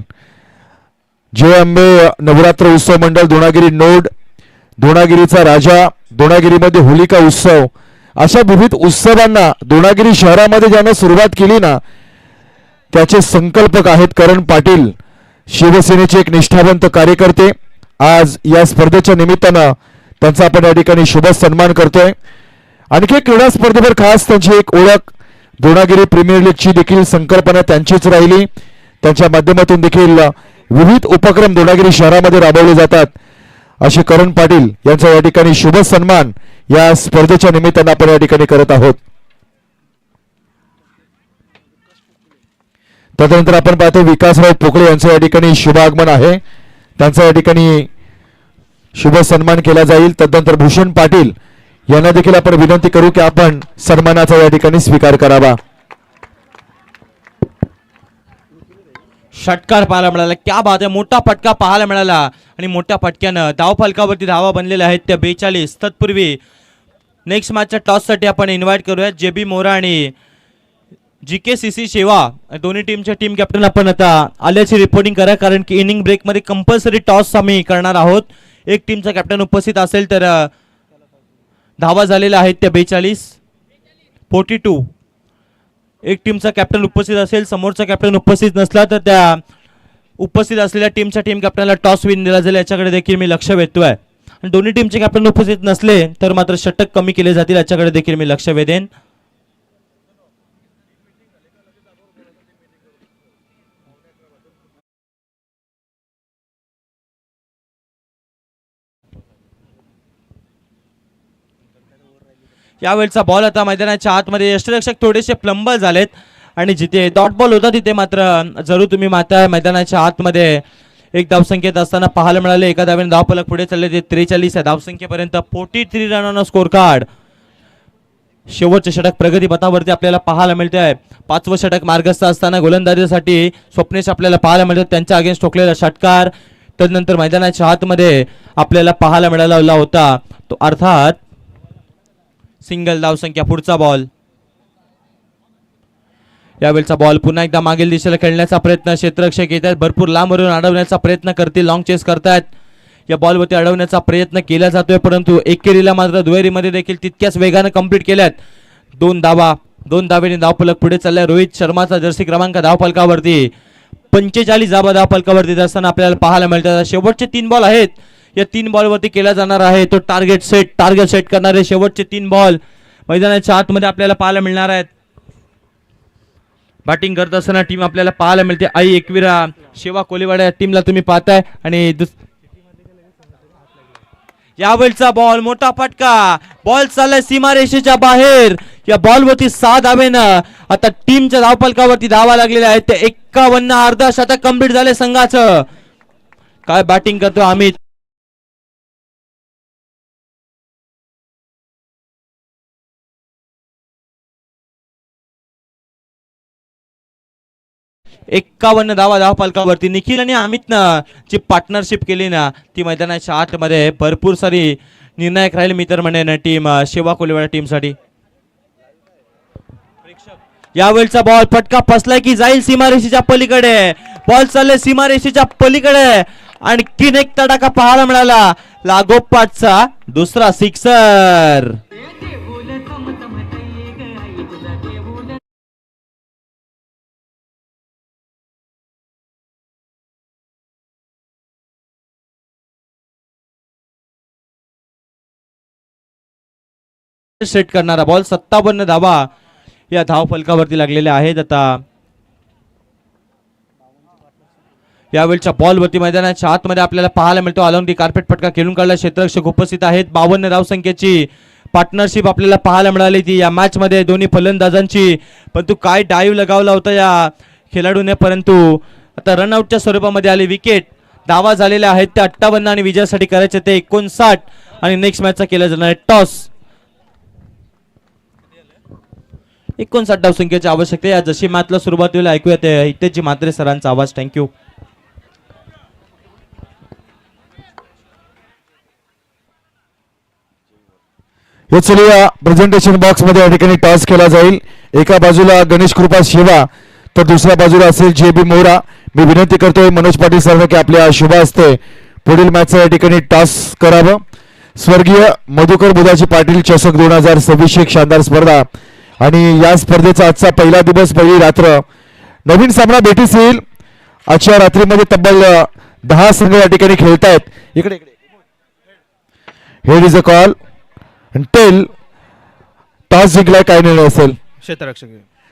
जय अंबे नवरात्र उत्सव मंडळ दोणागिरी नोड, दोणागिरीचा राजा, दोणागिरीमध्ये होलिका उत्सव, अशा विविध उत्सवांना दोणागिरी शहरामध्ये ज्यानं सुरुवात केली ना त्याचे संकल्पक आहेत करण पाटील, शिवसेनेचे एक निष्ठावंत कार्यकर्ते. आज या स्पर्धेच्या निमित्तानं त्यांचा आपण या ठिकाणी शुभ सन्मान करतोय. आणखी क्रीडा स्पर्धेवर खास त्यांची एक ओळख दोणागिरी प्रीमियर लीगची देखील संकल्पना त्यांचीच राहिली. त्यांच्या माध्यमातून देखील विविध उपक्रम दोणागिरी शहरामध्ये राबवले जातात. असे करण पाटील यांचा या ठिकाणी शुभ सन्मान या स्पर्धेच्या निमित्तानं आपण या ठिकाणी करत आहोत. तदनंतर आपण पाहतो विकासराव पोकळे यांचं या ठिकाणी शुभ आगमन आहे. त्यांचा या ठिकाणी शुभ सन्मान केला जाईल. तदनंतर भूषण पाटील यांना देखील आपण विनंती करू की आपण सन्मानाचा या ठिकाणी स्वीकार करावा. षटकार पाहायला मिळाला. क्या बात आहे. मोठा फटका पाहायला मिळाला आणि मोठ्या फटक्यानं धावफलकावरती धावा बनलेल्या आहेत त्या 42. तत्पूर्वी नेक्स्ट मॅचच्या टॉससाठी आपण इन्व्हाइट करूया JB मोरा आणि GKCC शेवा दोन्ही टीमच्या टीम कॅप्टन आपण आता आल्याची रिपोर्टिंग करा, कारण की इनिंग ब्रेकमध्ये कंपल्सरी टॉस आम्ही करणार आहोत. एक टीमचा कॅप्टन उपस्थित असेल तर धावा झालेल्या आहेत त्या 42. एक टीमचा कॅप्टन उपस्थित असेल, समोरचा कॅप्टन उपस्थित नसला तर त्या उपस्थित असलेल्या टीमच्या टीम कॅप्टनला टॉस विन दिला जाईल याच्याकडे देखील मी लक्ष वेधतोय. आणि दोन्ही टीमचे कॅप्टन उपस्थित नसले तर मात्र षटक कमी केले जातील याच्याकडे देखील मी लक्ष वेधेन. यावेळचा बॉल आता मैदानाच्या आतमध्ये यष्टिरक्षक थोडेसे प्लंबल झालेत आणि जिथे डॉट बॉल होता तिथे मात्र जरूर तुम्ही माता मैदानाच्या आतमध्ये एक धावसंख्येत असताना पाहायला मिळाले. एका धावेने धावफलक पुढे चालले ते 43 या धावसंख्येपर्यंत 43 रन स्कोर कार्ड. शेवटचे षटक प्रगती पथावरती आपल्याला पाहायला मिळते आहे. 5वं षटक मार्गस्थ असताना गोलंदाजीसाठी स्वप्नेश आपल्याला पाहायला मिळतात. त्यांच्या अगेन्स्ट ठोकलेला षटकार तदनंतर मैदानाच्या आतमध्ये आपल्याला पाहायला मिळाला होता तो अर्थात सिंगल धावसंख्या. पुढचा बॉल. यावेळचा बॉल पुन्हा एकदा मागील दिशेला खेळण्याचा प्रयत्न क्षेत्ररक्षक येत आहेत. भरपूर लांबवरून अडवण्याचा प्रयत्न करतील. लॉंग चेस करतायत. या बॉलवरती अडवण्याचा प्रयत्न केला जातोय परंतु एकेरीला मात्र दुहेरीमध्ये देखील तितक्याच वेगाने कंप्लीट केल्यात. 2 धावेने धावफलक पुढे चाललाय. रोहित शर्माचा जर्सी क्रमांक धावफलकावरती 45 धावा धावफलकावरती असताना आपल्याला पाहायला मिळतात. शेवटचे 3 बॉल आहेत. या 3 बॉलवरती केला जाणार आहे तो टार्गेट सेट करणारे शेवटचे 3 बॉल मैदानाच्या आतमध्ये आपल्याला पाहायला मिळणार आहेत. बॅटिंग करत असताना टीम आपल्याला पाहायला मिळते. आई एकविरा शेवा कोलीवाडा या टीमला तुम्ही पाहताय आणि यावेळचा बॉल मोठा फटका. बॉल चाललाय सीमारेषेच्या बाहेर. या बॉलवरती 6 धावेनं आता टीमच्या धावफलकावरती धावा लागलेल्या आहेत. ते 51 अर्धा शतक कंप्लीट झाले संघाचं. काय बॅटिंग करतो अमित. एक्कावन्न धावा धावफलकावरती. निखिल आणि अमितनं जी पार्टनरशिप केली ना ती मैदानाच्या आतमध्ये भरपूर सारी निर्णायक राहील मी तर म्हणेन टीम शेवा कोलीवाडा टीमसाठी. यावेळचा बॉल फटका फसलाय की जाईल सीमारेषेच्या पलीकडे. बॉल चालले सीमारेषेच्या पलीकडे आणखीन एक तडाखा पाहायला मिळाला. लागोपाठचा दुसरा सिक्सर. सेट करणारा बॉल. 57 धावा या धावफलकावरती लागलेल्या आहेत. आता यावेळच्या बॉलवरती मैदानाच्या आतमध्ये आपल्याला पाहायला मिळतो अलॉंग दी कार्पेट फटका खेळून काढला. क्षेत्ररक्षक उपस्थित आहेत. 52 धावसंख्येची पार्टनरशिप आपल्याला पाहायला मिळाली ती या मॅच मध्ये दोन्ही फलंदाजांची. परंतु काय डाईव्ह लगावला होता या खेळाडूने परंतु आता रनआउटच्या स्वरूपामध्ये आली विकेट. धावा झालेल्या आहेत त्या 58 आणि विजयासाठी करायचे ते 59 आणि नेक्स्ट मॅचचा केला जाणार आहे टॉस. 59 धावसंख्येची आवश्यकता या जशी मॅचला सुरुवात होईल ऐकूया ते हितेजी म्हात्रे सरांचा आवाज. थँक्यू. हे चलूया प्रेझेंटेशन बॉक्स मध्ये या ठिकाणी टॉस केला जाईल. एका बाजूला गणेश कृपा शेवा तर दुसऱ्या बाजूला असेल JB मोरा. मी विनंती करतोय मनोज पाटील सरांना की आपल्या शुभ हस्ते पुढील मॅचचा या ठिकाणी टॉस करावं. स्वर्गीय मधुकर बुधाजी पाटील चषक 2026 एक शानदार स्पर्धा आणि या स्पर्धेचा आजचा पहिला दिवस पहिली रात्र. नवीन सामना भेटीस येईल. आजच्या रात्रीमध्ये तब्बल 10 संघ या ठिकाणी खेळतायत. इकडे head is a call tail. Toss जिंकलाय काय निर्णय असेल.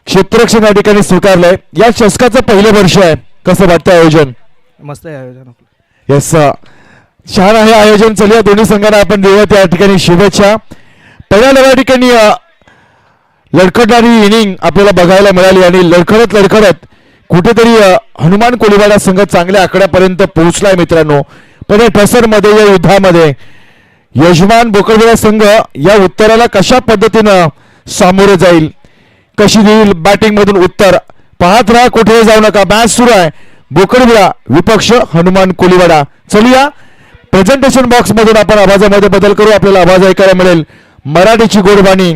क्षेत्ररक्षक या ठिकाणी स्वीकारलंय. या चषकाचं पहिलं वर्ष आहे. कसं वाटतं आयोजन. मस्त आहे आयोजन. येस छान आहे आयोजन. चलूया दोन्ही संघांना आपण देऊया त्या ठिकाणी शुभेच्छा. पहिल्या ठिकाणी लडखडणारी इनिंग आपल्याला बघायला मिळाली आणि लडखडत कुठेतरी हनुमान कोळीवाडा संघ चांगल्या आकड्यापर्यंत पोहोचलाय मित्रांनो. पण या ठसरमध्ये या युद्धामध्ये यजमान बोकडविडा संघ या उत्तराला कशा पद्धतीनं सामोरे जाईल, कशी देईल बॅटिंग मधून उत्तर पाहत राहा, कुठे जाऊ नका. मॅच सुरू आहे. बोकडविडा विपक्ष हनुमान कोळीवाडा. चलूया प्रेझेंटेशन बॉक्स मधून आपण आवाजामध्ये बदल करू. आपल्याला आवाज ऐकायला मिळेल मराठीची गोडबाणी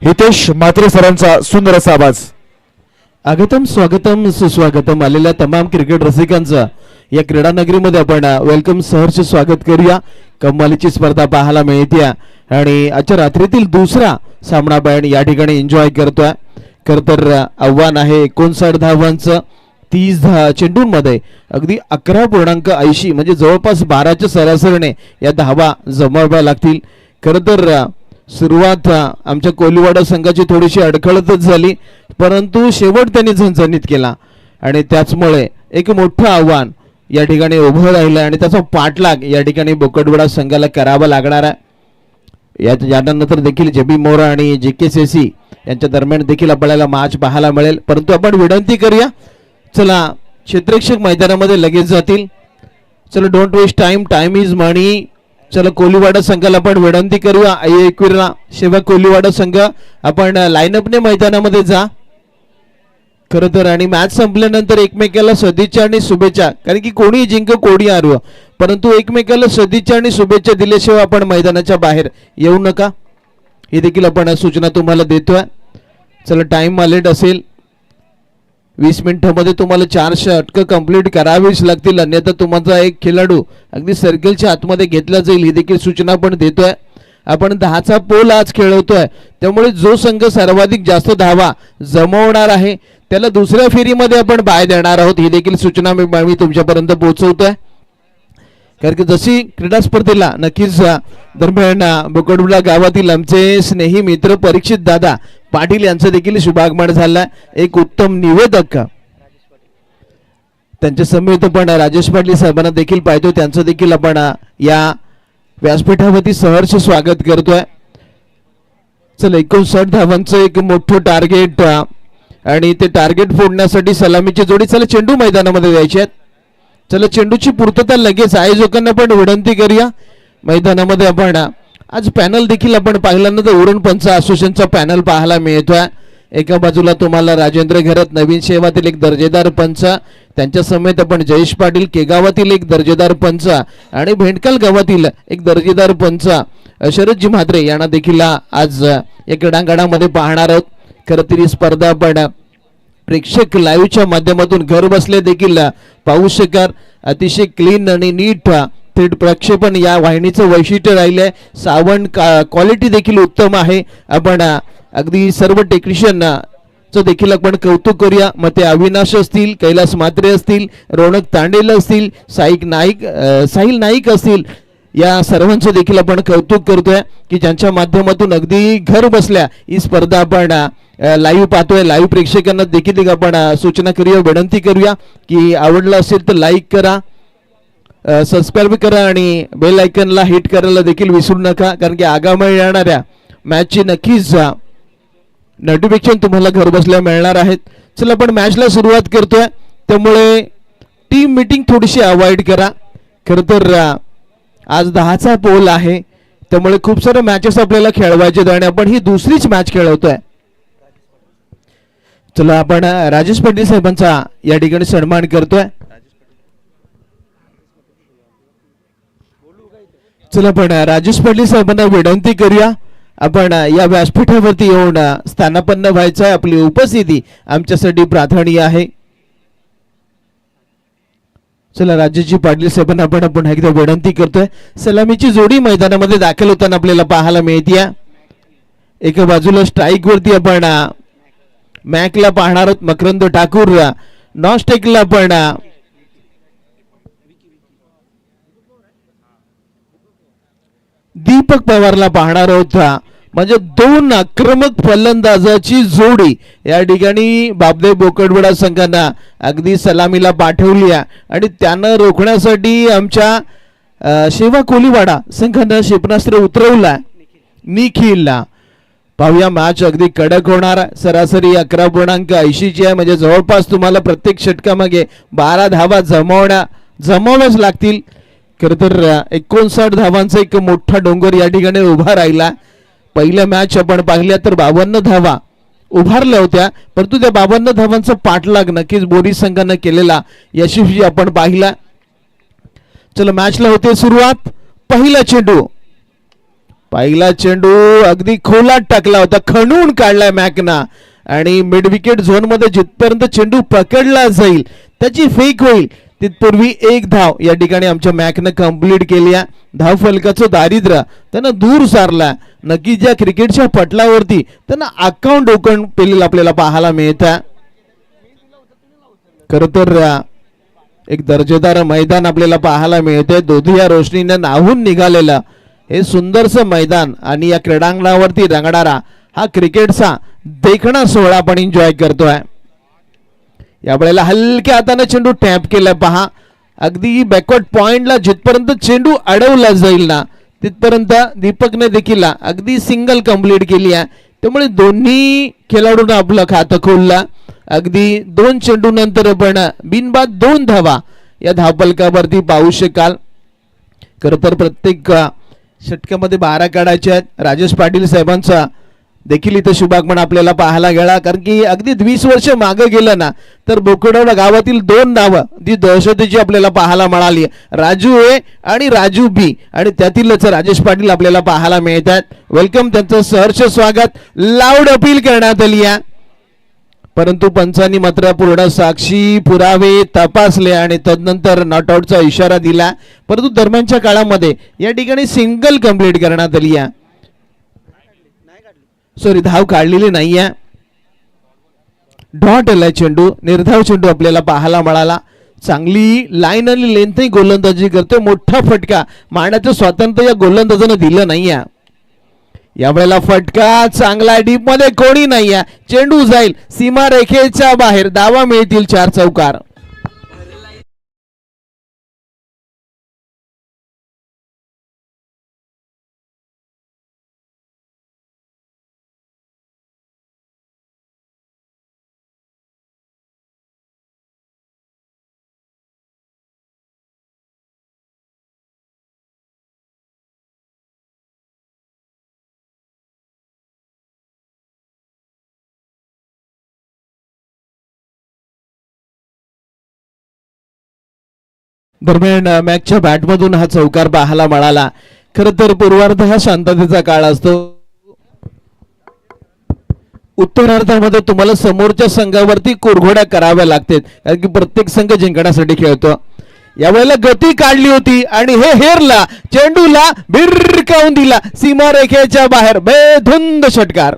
हितेश म्हात्रे सरांचा सुंदर असा आवाज. स्वागतम स्वागतम सुस्वागतम आलेल्या तमाम क्रिकेट रसिकांचं या क्रीडा नगरीमध्ये आपण वेलकम सहर्ष स्वागत करूया. कमालीची स्पर्धा पाहायला मिळते आणि आजच्या रात्रीतील दुसरा सामना आपण या ठिकाणी एन्जॉय करतोय. खर तर आव्हान आहे 59 धावांचं 30 चेंडूंमध्ये अगदी 11.80 म्हणजे जवळपास 12च्या सरासरीने या धावा जमवाव्या लागतील. खर तर सुरुवात आमच्या कोलीवाडा संघाची थोडीशी अडखळतच झाली, परंतु शेवट त्यांनी झणझणीत केला आणि त्याचमुळे एक मोठं आव्हान या ठिकाणी उभं राहिलं आणि त्याचा पाठलाग या ठिकाणी बोकडवाडा संघाला करावा लागणार आहे. यानंतर देखील जेबी मोरा आणि JKCC यांच्या दरम्यान देखील आपल्याला मॅच पाहायला मिळेल. परंतु आपण विनंती करूया, चला क्षेत्ररक्षक मैदानामध्ये लगेच जातील. चला don't waste time, time is money. चला कोलीवाडा संघाला आपण विनंती करूया, एकविरा शिवा कोलीवाडा संघ आपण लाईनअपने मैदानामध्ये जा. खरं तर आणि मॅच संपल्यानंतर एकमेकाला सदिच्छा आणि शुभेच्छा, कारण की कोणी जिंक कोणी हारव, परंतु एकमेकाला सदिच्छा आणि शुभेच्छा दिल्याशिवाय आपण मैदानाच्या बाहेर येऊ नका, ही देखील आपण सूचना तुम्हाला देतोय. चला टाइम लेट असेल, 20 मिनिटांमध्ये तुम्हाला 4 षटकं कंप्लीट करावीच लागतील, अन्यथा तुमचा एक खेळाडू अगदी सर्कलच्या आतमध्ये घेतला जाईल, ही देखील सूचना आपण देतोय. आपण 10चा पोल आज खेळवतोय, त्यामुळे जो संघ सर्वाधिक जास्त धावा जमवणार आहे त्याला दुसऱ्या फेरीमध्ये आपण बाय देणार आहोत, ही देखील सूचना मी तुमच्यापर्यंत पोहोचवतोय. कारण की जशी क्रीडा स्पर्धेला नक्कीच दरम्यान बोकडविडा गावातील आमचे स्नेही मित्र परीक्षित दादा पाटील यांचं देखील शुभागमन झालं. एक उत्तम निवेदक त्यांच्या समेत पण राजेश पाटील साहेबांना देखील पाहतो, त्यांचं देखील आपण या व्यासपीठावरती सहर्ष स्वागत करतोय. चला 59 धावांचं एक मोठं टार्गेट आणि ते टार्गेट फोडण्यासाठी सलामीची जोडी. चला चेंडू मैदानामध्ये द्यायचे आहेत. चला चेंडूची पूर्तता लगेच आयोजकांना पण विनंती करूया. मैदानामध्ये आपण आज पॅनल देखील आपण पाहिल्यानंतर उरण पंच असोसिएशनचा पॅनल पाहायला मिळतोय. एका बाजूला तुम्हाला राजेंद्र घरत नवीन शेवातील एक दर्जेदार पंच, त्यांच्या समेत आपण जयेश पाटील केगावातील एक दर्जेदार पंच आणि भेंडकाल गावातील एक दर्जेदार पंच शरदजी म्हात्रे यांना देखील आज या क्रीडांगणामध्ये पाहणार आहोत. खरं तर ही स्पर्धा आपण प्रेक्षक लाईव्हच्या माध्यमातून घर बसले देखील पाहू शकाल. अतिशय क्लीन आणि नीट थेट प्रक्षेपण या वाहिनीचं वैशिष्ट्य राहिलंय. सावंड क्वालिटी देखील उत्तम आहे. आपण अगदी सर्व टेक्निशियनचं देखील आपण कौतुक करूया. मग ते अविनाश असतील, कैलास म्हात्रे असतील, रोनक तांडेल असतील, साहिल नाईक असतील, या सर्वांचं देखील आपण कौतुक करतोय की ज्यांच्या माध्यमातून अगदी घर बसल्या ही स्पर्धा आपण लाईव्ह पाहतोय. लाईव्ह प्रेक्षकांना देखील आपण सूचना करूया, विनंती करूया की आवडलं असेल तर लाईक करा, सबस्क्राईब करा आणि बेल आयकनला हिट करायला देखील विसरू नका, कारण की आगामी येणाऱ्या मॅचची नक्कीच नोटिफिकेशन तुम्हाला घर बसल्या मिळणार आहेत. चला आपण मॅचला सुरुवात करतोय, त्यामुळे टीम मीटिंग थोडीशी अवॉइड करा. खरं तर आज 10चा पोल आहे, त्यामुळे खूप सारे मॅचेस आपल्याला खेळवायचे आहेत आणि आपण ही दुसरीच मॅच खेळवतोय. चला आपण राजेश पाटील साहेबांचा या ठिकाणी सन्मान करतोय. चला आपण राजेश पाटील साहेबांना विनंती करूया, आपण या व्यासपीठावरती येऊन स्थानापन्न व्हायचं आहे. आपली उपस्थिती आमच्यासाठी प्राधान्य आहे. चला राजेशजी पाटील साहेबांना आपण पुन्हा एकदा विनंती करतोय. सलामीची जोडी मैदानामध्ये दाखल होताना आपल्याला पाहायला मिळते. एका बाजूला स्ट्राईक वरती आपण मॅकला पाहणार आहोत, मकरंद ठाकूर. नॉन स्ट्राईकला आपण दीपक पवारला पाहणार आहोत. म्हणजे 2 आक्रमक फलंदाजाची जोडी या ठिकाणी बापदेव बोकडवडा संघानं अगदी सलामीला पाठवली आणि त्यांना रोखण्यासाठी आमच्या शेवा कोलीवाडा संघानं क्षेपणास्त्र उतरवला निखिलला. पाहूया मॅच अगदी कडक होणार. सरासरी 11.80 ची आहे, म्हणजे जवळपास तुम्हाला प्रत्येक षटकामागे 12 धावा जमाव्याच लागतील. खरं तर 59 धावांचा एक मोठा डोंगर या ठिकाणी उभा राहिला. पहिल्या मॅच आपण पाहिल्या तर 52 धावा उभारल्या होत्या, परंतु त्या 52 धावांचा पाठलाग नक्कीच बोरी संघानं केलेला यशस्वी आपण पाहिला. चला मॅचला होते सुरुवात. पहिला चेंडू अगदी खोलात टाकला होता, खणून काढलाय मॅकना आणि मिड विकेट झोन मध्ये जिथपर्यंत चेंडू पकडला जाईल त्याची फेक होईल तिथपूर्वी एक धाव या ठिकाणी आमच्या मॅकनं कंप्लीट केली. धाव फलकाचं दारिद्र्य त्यानं दूर सारला. नक्की ज्या क्रिकेटच्या पटलावरती त्यांना अकाउंट ओपन केलेलं आपल्याला पाहायला मिळतं. खरं तर एक दर्जेदार मैदान आपल्याला पाहायला मिळते. दोधिया रोशनीनं नाहून निघालेलं हे सुंदरसं मैदान आणि या क्रीडांगणावरती रंगणारा हा क्रिकेटचा देखणा सोहळा आपण एन्जॉय करतोय. यावेळेला हलक्या हाताने चेंडू टॅप केला पहा. अगदी बॅकवर्ड पॉइंटला जिथपर्यंत चेंडू अडवला जाईल ना तिथपर्यंत दीपकने देखील अगदी सिंगल कंप्लीट केली आहे. त्यामुळे दोन्ही खेळाडूंना आपलं खातं खोललं. अगदी 2 चेंडू नंतर पण बिनबाद 2 धावा या धावफलकावरती पाहू शकाल. खरं तर प्रत्येक षटकामध्ये 12 काढायचे आहेत. राजेश पाटील साहेबांचा देखील इथं शुभागमन आपल्याला पाहायला गेला, कारण की अगदी 20 वर्ष मागे गेलं ना तर बोकडवडा गावातील 2 नावं जी दहशतीची आपल्याला पाहायला मिळाली, राजू ए आणि राजू बी, आणि त्यातीलच राजेश पाटील आपल्याला पाहायला मिळतात. वेलकम, त्यांचं सहर्ष स्वागत. लाऊड अपील करण्यात आली आहे, परंतु पंचांनी मात्र पूर्ण साक्षी पुरावे तपासले आणि तदनंतर नॉट आउटचा इशारा दिला. परंतु दरम्यानच्या काळामध्ये या ठिकाणी सिंगल कंप्लीट करण्यात आली आहे. सॉरी, धाव काढलेली नाहीये. डॉट आलाय चेंडू, निर्धाव चेंडू आपल्याला पाहायला मिळाला. चांगली लाईन आणि लेंथही गोलंदाजी करतोय. मोठा फटका मारण्याचं स्वातंत्र्य या गोलंदाजानं दिलं नाहीये. यावेळेला फटका चांगला, डीप मध्ये कोणी नाहीये. चेंडू जाईल सीमा रेखेच्या बाहेर. धावा मिळतील 4 चौकार. दरम्यान मॅचच्या बॅटमधून हा चौकार पाहायला मिळाला. खरं तर पूर्वार्ध हा शांततेचा काळ असतो. उत्तरार्धामध्ये तुम्हाला समोरच्या संघावरती कुरघोड्या कराव्या लागतात, कारण की प्रत्येक संघ जिंकण्यासाठी खेळतो. यावेळेला गती काढली होती आणि हे हेरला, चेंडूला भिरकावून दिला सीमारेखेच्या बाहेर. बेधुंद षटकार.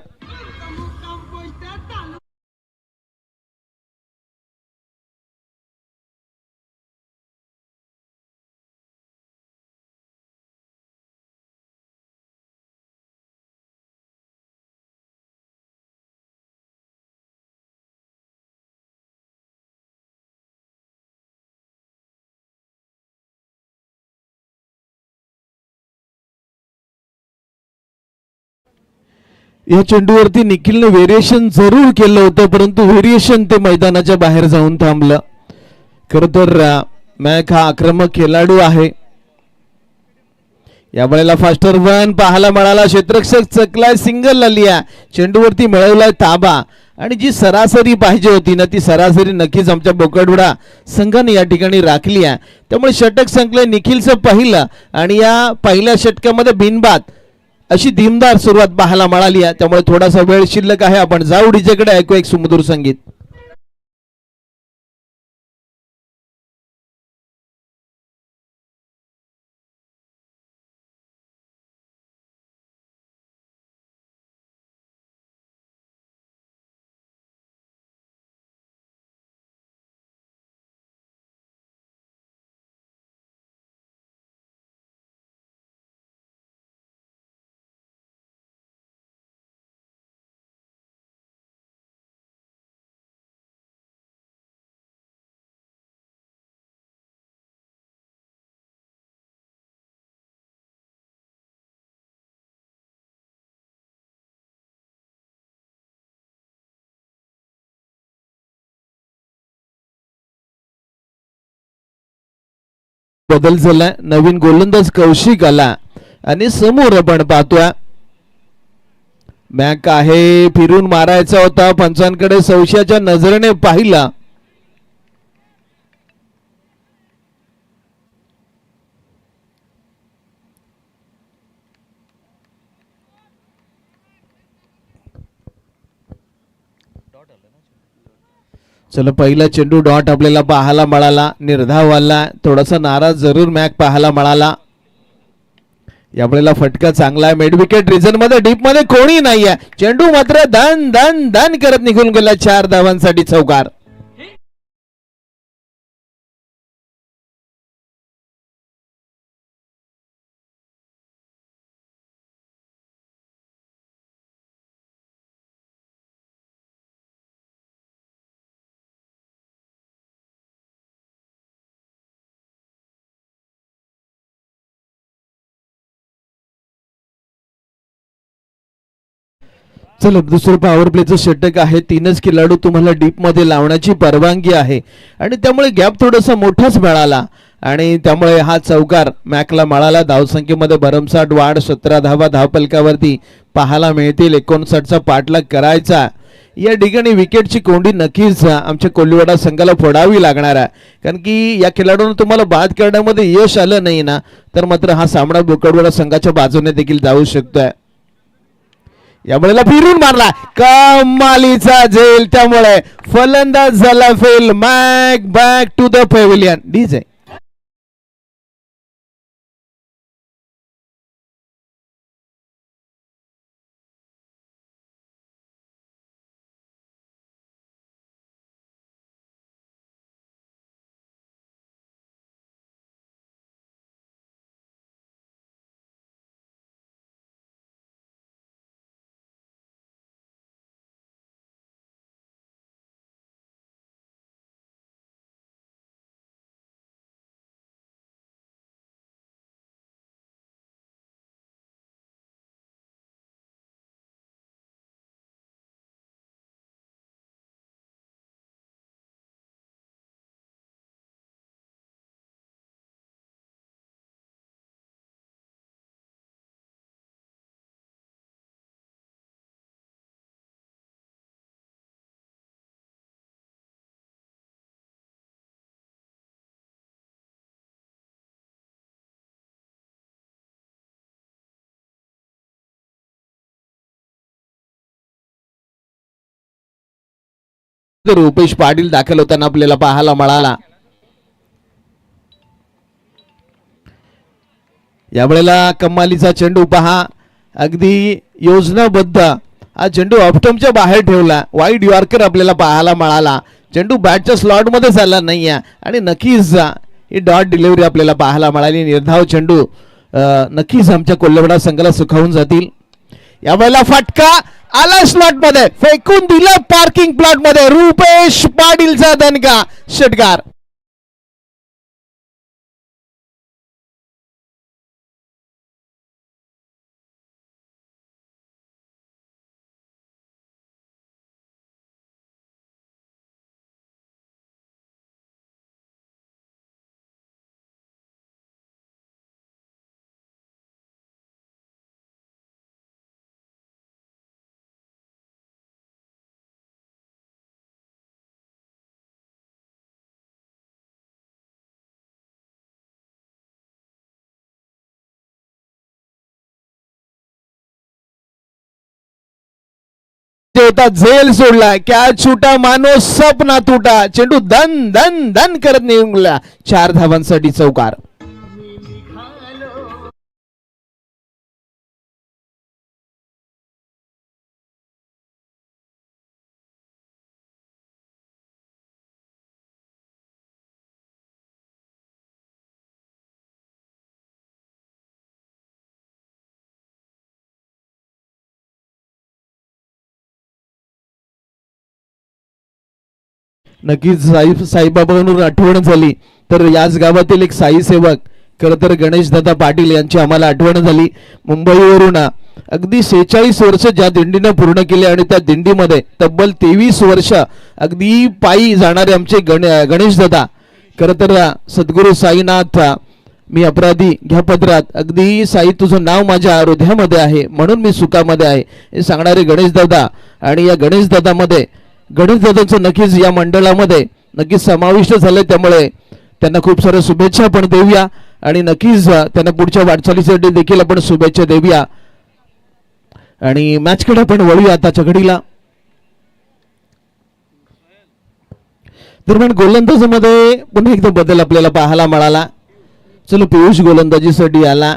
या चेंडूवरती निखिलने व्हेरिएशन जरूर केलं होतं, परंतु व्हेरिएशन ते मैदानाच्या बाहेर जाऊन थांबलं. खर तर मॅक हा आक्रमक खेळाडू आहे. यावेळेला फास्टर वन पाहायला मिळाला. क्षेत्ररक्षक चकलाय, सिंगल आली आहे. चेंडूवरती मिळवलाय ताबा आणि जी सरासरी पाहिजे होती ना ती सरासरी नक्कीच आमच्या बोकडवडा संघाने या ठिकाणी राखली आहे. त्यामुळे षटक संपलंय निखिलचं पहिलं आणि या पहिल्या षटकामध्ये बिनबाद अशी दिमदार सुरुवात पाहायला मिळाली आहे. त्यामुळे थोडासा वेळ शिल्लक आहे. आपण जाऊ डीजेकडे, ऐकू एक सुमधुर संगीत. बदल झाला, नवीन गोलंदाज कौशिक आला आणि समोर आपण पाहतोय मॅक आहे, फिरून मारायचा होता, पंचांकडे संशयाच्या नजरेने पाहिला. चला पहिला चेंडू डॉट आपल्याला पाहायला मिळाला, निर्धाव आला, थोडासा नाराज जरूर मॅक पाहायला मिळाला. यावेळेला फटका चांगला आहे, मिड विकेट रिजन मध्ये डीप मध्ये कोणी नाहीये, चेंडू मात्र धन धन धन करत निघून गेला. 4 धावांसाठी चौकार. चला दुसरं पॉवर प्लेचं षटक आहे. 3च खेळाडू तुम्हाला डीप मध्ये लावण्याची परवानगी आहे आणि त्यामुळे गॅप थोडासा मोठाच मिळाला आणि त्यामुळे हा चौकार मॅकला मिळाला. धावसंख्येमध्ये भरमसाठ वाढ, 17 धावा धावपलकावरती पाहायला मिळतील. 59चा पाठलाग करायचा. या ठिकाणी विकेटची कोंडी नक्कीच आमच्या कोल्हेवाडा संघाला फोडावी लागणार आहे, कारण की या खेळाडूंना तुम्हाला बाद करण्यामध्ये यश आलं नाही ना तर मात्र हा सामना कोल्हेवाडा संघाच्या बाजूने देखील जाऊ शकतोय. यामुळे फिरून मारला, कमालीचा झेल, त्यामुळे फलंदाज झाला फेल. मॅक back to the pavilion. DJ Rupesh Patil दाखल होताना आपल्याला पाहायला मिळाला. यावेळेला कमालीचा चेंडू पहा, अगदी योजनाबद्ध हा चेंडू ऑफस्टंपच्या बाहेर ठेवला. वाईड यॉर्कर आपल्याला पाहायला मिळाला. चेंडू बॅटच्या स्लॉट मध्ये झाला नाहीये आणि नक्कीच ही डॉट डिलिव्हरी आपल्याला पाहायला मिळाली. निर्धाव चेंडू नक्कीच आमच्या कोल्हेवाडा संघाला सुखावून जातील. यावेळेला फटका आला स्लॉट मध्ये, फेकून दिला पार्किंग प्लॉट मध्ये. रुपेश पाटीलचा दणका षटकार. होता झेल सोडला, कॅच छुटा मानो सपना तुटा. चेंडू धन धन धन करत निघून 4 धावांसाठी चौकार. नक्कीच साईबाबांवर आठवण झाली तर याच गावातील एक साई सेवक खर तर गणेश दादा पाटील यांची आम्हाला आठवण झाली. मुंबईवरून अगदी 46 वर्ष ज्या दिंडीनं पूर्ण केले आणि त्या दिंडीमध्ये तब्बल 23 वर्ष अगदी पायी जाणारे आमचे गणेश दादा खर तर सद्गुरू साईनाथ मी अपराधी घ्या पदरात, अगदी साई तुझं नाव माझ्या हृदयामध्ये आहे म्हणून मी सुखामध्ये आहे, हे सांगणारे गणेश दादा. आणि या गणेश दादामध्ये गणेश दादांचं नक्कीच या मंडळामध्ये नक्कीच समाविष्ट झालंय, त्यामुळे त्यांना खूप साऱ्या शुभेच्छा आपण देऊया आणि नक्कीच त्यांना पुढच्या वाटचालीसाठी देखील आपण शुभेच्छा देऊया. आणि मॅचकडे आपण वळूया आताच्या घडीला. दरम्यान गोलंदाजीमध्ये पुन्हा एकदा बदल आपल्याला पाहायला मिळाला. चलो पियुष गोलंदाजीसाठी आला.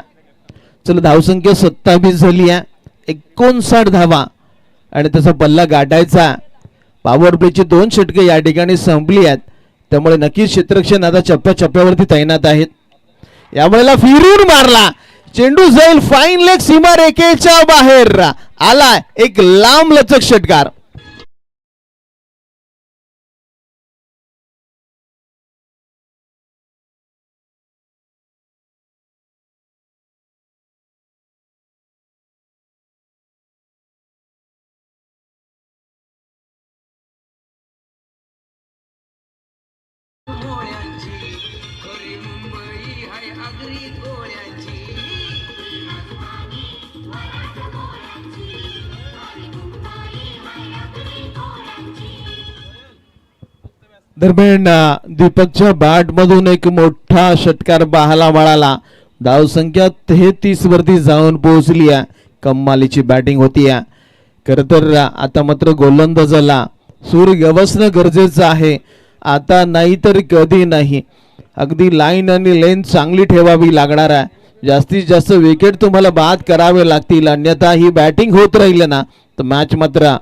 चलो धावसंख्या 27 झाली आहे, 59 धावा आणि त्याचा पल्ला गाठायचा. पॉवर प्लेची 2 षटके या ठिकाणी संपली आहेत, त्यामुळे नक्कीच क्षेत्ररक्षण आता चप्प्यावरती तैनात आहेत. यावेळेला फिरून मारला चेंडू, जाईल फाईन लेग सीमा रेखेच्या बाहेर आला, एक लांब लचक षटकार. दरम्यान दीपकच्या बॅट मधून एक मोठा षटकार पाहायला मिळाला. धावसंख्या 33 वरती जाऊन पोहोचली आहे. कमालीची बॅटिंग होती. खरं तर आता मात्र गोलंदाजाला सूर गवसणं गरजेचं आहे, आता नाही तर कधी नाही. अगदी लाईन आणि लेंथ चांगली ठेवावी लागणार आहे. जास्तीत जास्त विकेट तुम्हाला बाद करावे लागतील, अन्यथा ही बॅटिंग होत राहिलं ना तर मॅच मात्र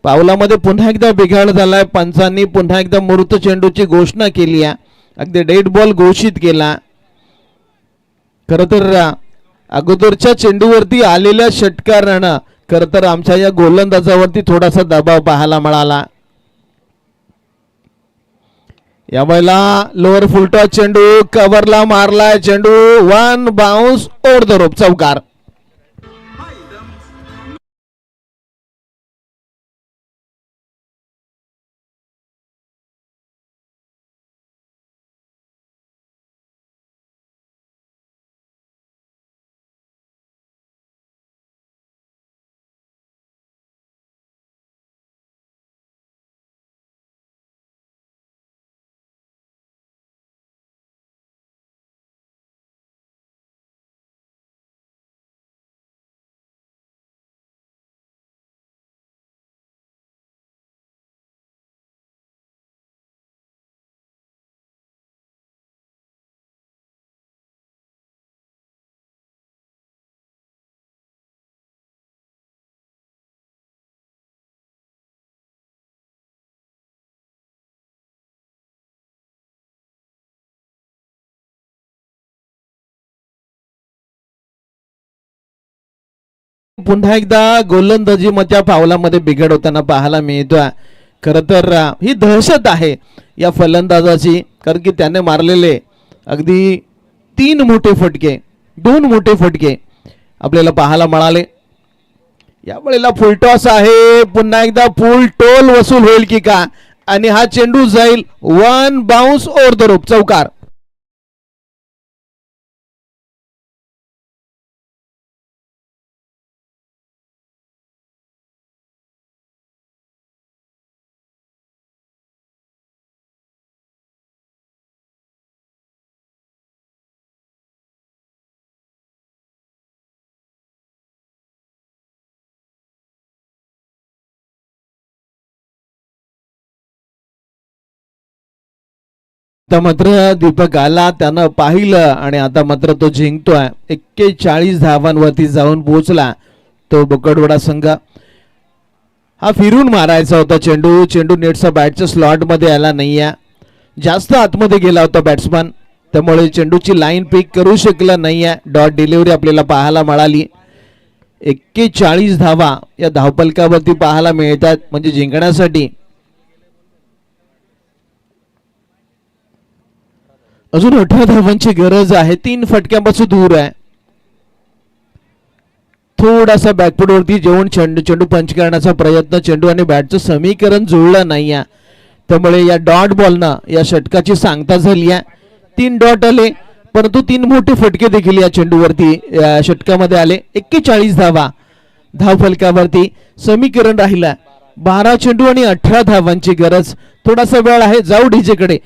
पावलामध्ये पुन्हा एकदा बिघाड झालाय. पंचांनी पुन्हा एकदा मृत चेंडूची घोषणा केली आहे, अगदी डेड बॉल घोषित केला. खरं तर अगोदरच्या चेंडूवरती आलेल्या षटकारानं खरं तर आमच्या या गोलंदाजावरती थोडासा दबाव पाहायला मिळाला. यावेळेला लोअर फुलटॉस चेंडू कव्हरला मारलाय, चेंडू 1 बाउन्स ओव्हर द रोप, चौकार. पुन्हा एकदा गोलंदाजी मध्ये पावलामध्ये बिघड होताना पाहायला मिळतोय. खरं तर ही दहशत आहे या फलंदाजाची, कारण की त्याने मारलेले अगदी 3 मोठे फटके, 2 मोठे फटके आपल्याला पाहायला मिळाले. यावेळेला फुलटॉस आहे, पुन्हा एकदा फुल टोल वसूल होईल की का, आणि हा चेंडू जाईल 1 बाउन्स ओव्हर द रोप, चौकार. आता मात्र दीपक आला, त्यानं पाहिलं आणि आता मात्र तो जिंकतोय. 41 धावांवरती जाऊन पोहोचला तो बोकडवाडा संघ. हा फिरून मारायचा होता चेंडू, चेंडू नेटचा बॅटच्या स्लॉट मध्ये आला नाहीये, जास्त आतमध्ये गेला होता बॅट्समन, त्यामुळे चेंडूची लाईन पिक करू शकला नाहीये. डॉट डिलिव्हरी आपल्याला पाहायला मिळाली. 41 धावा या धावपलकावरती पाहायला मिळतात, म्हणजे जिंकण्यासाठी अजून 18 धावांची गरज आहे. 3 फटक्यांपासून दूर आहे. थोडासा बॅकफुट वरती जेवून चेंडू पंच करण्याचा प्रयत्न, चेंडू आणि बॅटचं समीकरण जुळलं नाही, त्यामुळे या डॉट बॉलनं या षटकाची सांगता झाली आहे. 3 डॉट आले, परंतु 3 मोठे फटके देखील या चेंडूवरती षटकामध्ये आले. 41 धावा धाव फलकावरती समीकरण राहिला 12 चेंडू आणि 18 धावांची गरज. थोडासा वेळ आहे, जाऊ डीजे कडे.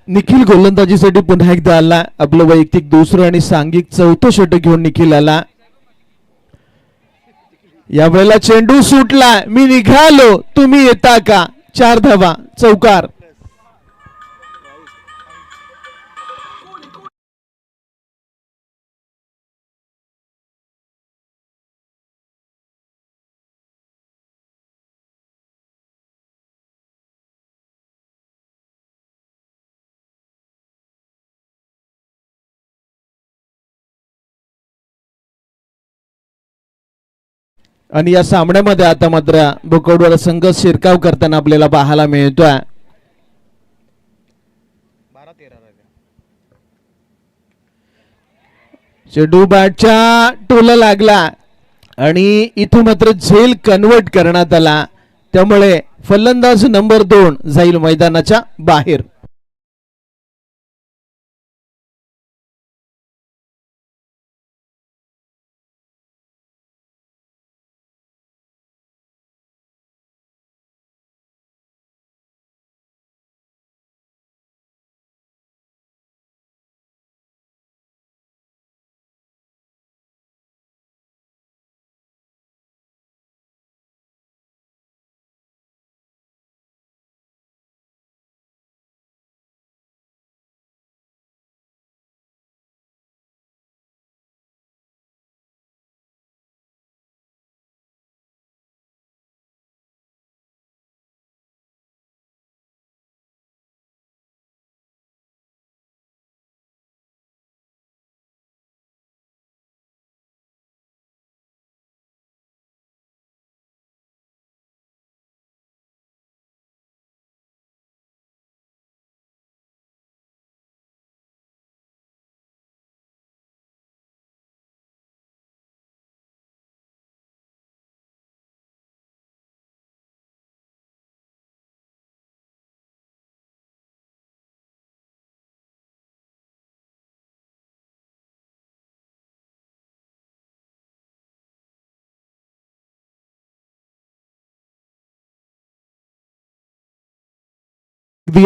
निखिल गोलंदाजीसाठी पुन्हा एकदा आला. आपलं वैयक्तिक दुसरं आणि सांघिक चौथं षटक घेऊन निखिल आला. यावेळेला चेंडू सुटला, मी निघालो तुम्ही येता का. 4 धावा चौकार. आणि या सामन्यामध्ये आता मात्र बोकडवाडा संघ शिरकाव करताना आपल्याला पाहायला मिळतोय. चेंडू बॅटच्या टोला लागला आणि इथं मात्र झेल कन्वर्ट करण्यात आला. त्यामुळे फलंदाज नंबर 2 जाईल मैदानाच्या बाहेर.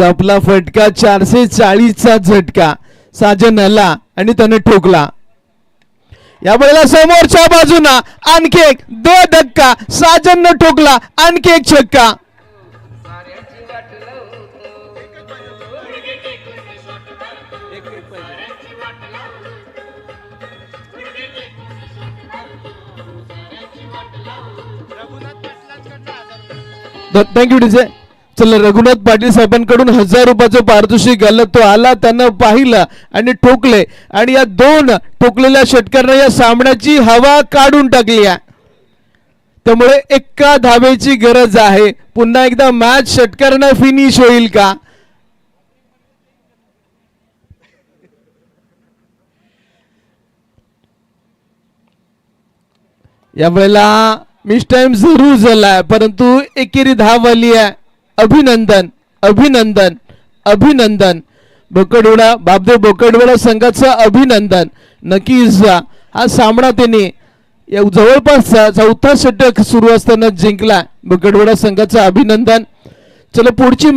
आपला फटका 440 चा झटका साजन आला आणि त्याने ठोकला. यावेळेला समोरच्या बाजूना आणखी एक धक्का, साजन ठोकला, आणखी एक छक्का. Thank you DJ. चला रघुनाथ पाटील साहेबांकडून 1000 रुपयाचं पारितोषिक आलं. तो आला, त्यानं पाहिलं आणि ठोकले आणि या 2 ठोकलेल्या षटकारांना या सामन्याची हवा काढून टाकली आहे. त्यामुळे 1 धावेची गरज आहे. पुन्हा एकदा मॅच षटकारांना फिनिश होईल का. यावेळेला मिस टाइम जरूर झालाय, परंतु एकेरी धाव आली आहे. अभिनंदन अभिनंदन अभिनंदन. बोकडवाडा बापदेव बोकडवाडा संघाचं अभिनंदन. नक्कीच हा सामना त्यांनी जवळपास 4था षटक सुरू असताना जिंकला. बोकडवाडा संघाचं अभिनंदन. चला पुढची